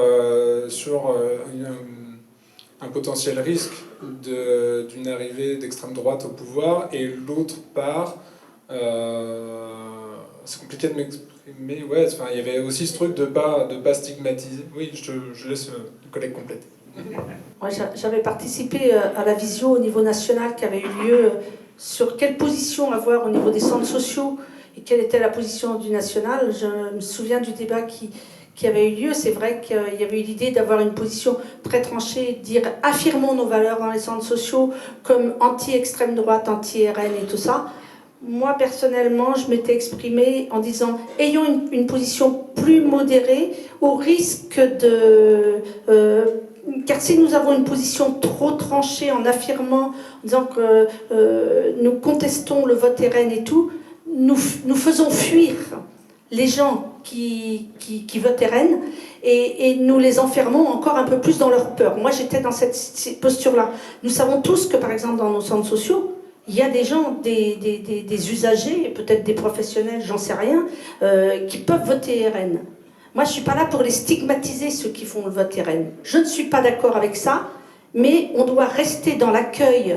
L: un potentiel risque d'une arrivée d'extrême droite au pouvoir, et l'autre part, c'est compliqué de m'exprimer, il y avait aussi ce truc de pas stigmatiser. Oui, je laisse le collègue compléter.
N: Moi, j'avais participé à la visio au niveau national qui avait eu lieu sur quelle position avoir au niveau des centres sociaux et quelle était la position du national. Je me souviens du débat qui avait eu lieu. C'est vrai qu'il y avait eu l'idée d'avoir une position très tranchée, dire affirmons nos valeurs dans les centres sociaux comme anti-extrême droite, anti-RN et tout ça. Moi, personnellement, je m'étais exprimée en disant ayons une position plus modérée au risque de... car si nous avons une position trop tranchée en affirmant, en disant que nous contestons le vote RN et tout, nous faisons fuir les gens qui votent RN et nous les enfermons encore un peu plus dans leur peur. Moi, j'étais dans cette posture-là. Nous savons tous que, par exemple, dans nos centres sociaux, il y a des gens, des usagers, peut-être des professionnels, j'en sais rien, qui peuvent voter RN. Moi, je ne suis pas là pour les stigmatiser, ceux qui font le vote RN. Je ne suis pas d'accord avec ça, mais on doit rester dans l'accueil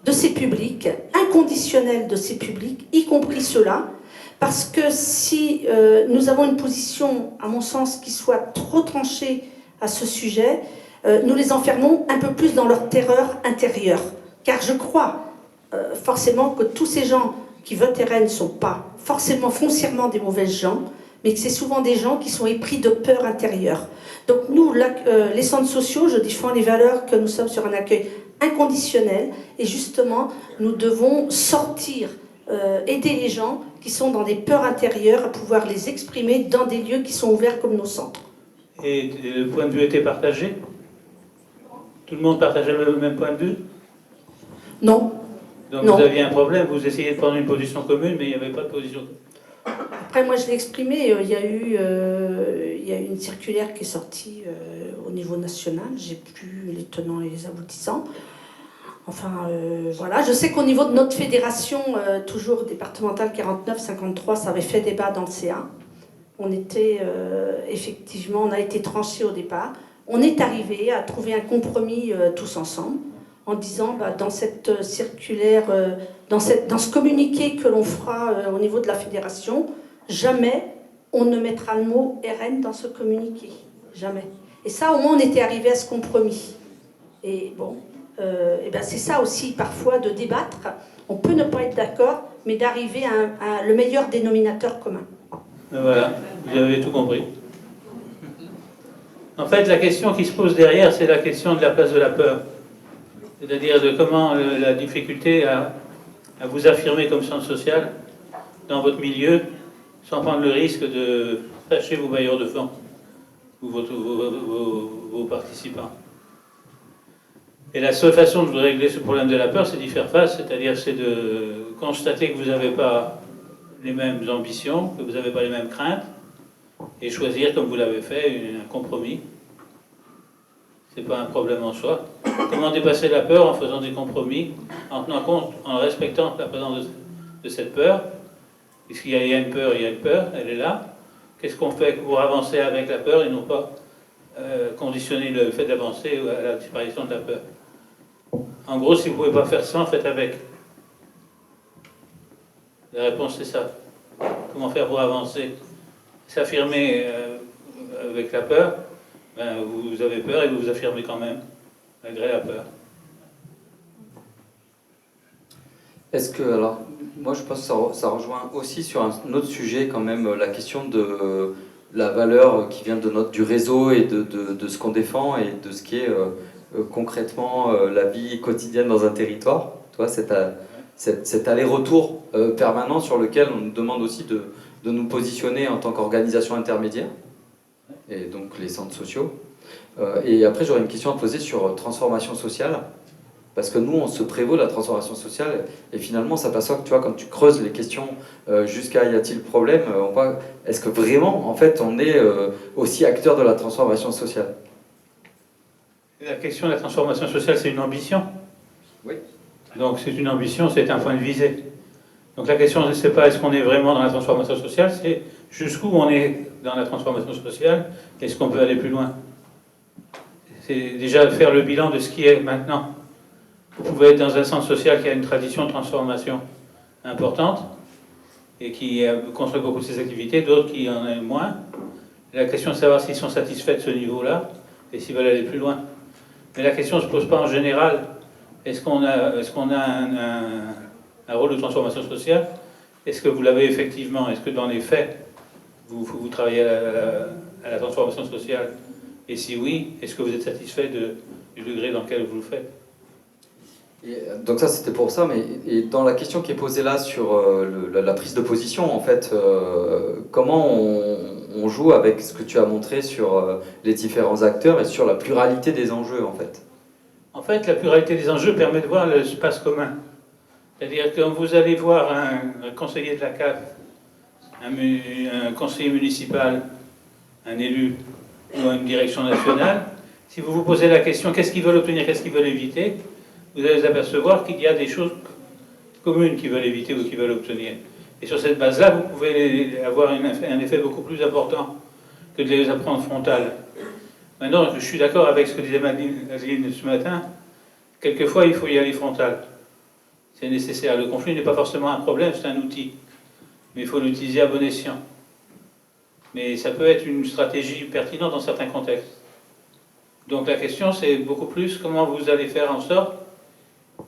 N: de ces publics, inconditionnel de ces publics, y compris ceux-là, parce que si nous avons une position, à mon sens, qui soit trop tranchée à ce sujet, nous les enfermons un peu plus dans leur terreur intérieure. Car je crois forcément que tous ces gens qui votent RN ne sont pas forcément foncièrement des mauvaises gens, mais que c'est souvent des gens qui sont épris de peur intérieure. Donc nous, les centres sociaux, je défends les valeurs que nous sommes sur un accueil inconditionnel, et justement, nous devons sortir, aider les gens qui sont dans des peurs intérieures à pouvoir les exprimer dans des lieux qui sont ouverts comme nos centres.
E: Et le point de vue était partagé? Tout le monde partageait le même point de vue?
N: Non.
E: Donc
N: non.
E: Vous aviez un problème, vous essayez de prendre une position commune, mais il n'y avait pas de position commune.
N: Après, moi, je l'ai exprimé, il y a eu une circulaire qui est sortie au niveau national, j'ai plus les tenants et les aboutissants. Enfin, voilà, je sais qu'au niveau de notre fédération, toujours départementale 49-53, ça avait fait débat dans le CA. On était, effectivement, on a été tranchés au départ. On est arrivé à trouver un compromis tous ensemble, en disant, dans cette circulaire, dans ce communiqué que l'on fera au niveau de la fédération, jamais on ne mettra le mot RN dans ce communiqué. Jamais. Et ça, au moins, on était arrivé à ce compromis. Et bon, c'est ça aussi, parfois, de débattre. On peut ne pas être d'accord, mais d'arriver à le meilleur dénominateur commun.
E: Voilà, vous avez tout compris. En fait, la question qui se pose derrière, c'est la question de la place de la peur. C'est-à-dire de comment la difficulté à vous affirmer comme centre social dans votre milieu, sans prendre le risque de fâcher vos bailleurs de fonds ou vos participants. Et la seule façon de régler ce problème de la peur, c'est d'y faire face, c'est-à-dire c'est de constater que vous n'avez pas les mêmes ambitions, que vous n'avez pas les mêmes craintes, et choisir, comme vous l'avez fait, un compromis. C'est pas un problème en soi. Comment dépasser la peur en faisant des compromis, en tenant compte, en respectant la présence de cette peur. Puisqu'il y a une peur, il y a une peur, elle est là. Qu'est-ce qu'on fait pour avancer avec la peur et non pas conditionner le fait d'avancer à la disparition de la peur? En gros, si vous ne pouvez pas faire sans, faites avec. La réponse, c'est ça. Comment faire pour avancer? S'affirmer avec la peur, vous avez peur et vous vous affirmez quand même, malgré la peur.
A: Est-ce que, alors, moi je pense que ça rejoint aussi sur un autre sujet quand même, la question de la valeur qui vient du réseau et de ce qu'on défend et de ce qui est concrètement la vie quotidienne dans un territoire. Tu vois, cet aller-retour permanent sur lequel on nous demande aussi de nous positionner en tant qu'organisation intermédiaire, et donc les centres sociaux. Et après, j'aurais une question à poser sur transformation sociale, parce que nous, on se prévaut de la transformation sociale, et finalement, on s'aperçoit que, tu vois, quand tu creuses les questions jusqu'à y a-t-il problème, on voit, est-ce que vraiment, en fait, on est aussi acteur de la transformation sociale?
E: La question de la transformation sociale, c'est une ambition.
A: Oui.
E: Donc c'est une ambition, c'est un point de visée. Donc la question, c'est pas est-ce qu'on est vraiment dans la transformation sociale, c'est jusqu'où on est dans la transformation sociale, est-ce qu'on peut aller plus loin? C'est déjà faire le bilan de ce qui est maintenant. Vous pouvez être dans un centre social qui a une tradition de transformation importante et qui construit beaucoup de ses activités, d'autres qui en ont moins. La question est de savoir s'ils sont satisfaits de ce niveau-là et s'ils veulent aller plus loin. Mais la question ne se pose pas en général. Est-ce qu'on a un rôle de transformation sociale? Est-ce que vous l'avez effectivement? Est-ce que dans les faits, vous travaillez à la transformation sociale? Et si oui, est-ce que vous êtes satisfait du degré dans lequel vous le faites?
A: Donc ça, c'était pour ça, mais et dans la question qui est posée là sur la prise de position, en fait, comment on joue avec ce que tu as montré sur les différents acteurs et sur la pluralité des enjeux, en fait?
E: En fait, la pluralité des enjeux permet de voir l'espace commun. C'est-à-dire que quand vous allez voir un conseiller de la CAF, un conseiller municipal, un élu ou une direction nationale, si vous vous posez la question qu'est-ce qu'ils veulent obtenir, qu'est-ce qu'ils veulent éviter, vous allez vous apercevoir qu'il y a des choses communes qu'ils veulent éviter ou qu'ils veulent obtenir. Et sur cette base-là, vous pouvez avoir un effet beaucoup plus important que de les apprendre frontal. Maintenant, je suis d'accord avec ce que disait Madeleine ce matin, quelquefois il faut y aller frontal. C'est nécessaire. Le conflit n'est pas forcément un problème, c'est un outil. Mais il faut l'utiliser à bon escient. Mais ça peut être une stratégie pertinente dans certains contextes. Donc la question, c'est beaucoup plus comment vous allez faire en sorte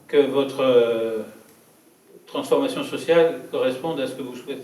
E: que votre transformation sociale corresponde à ce que vous souhaitez.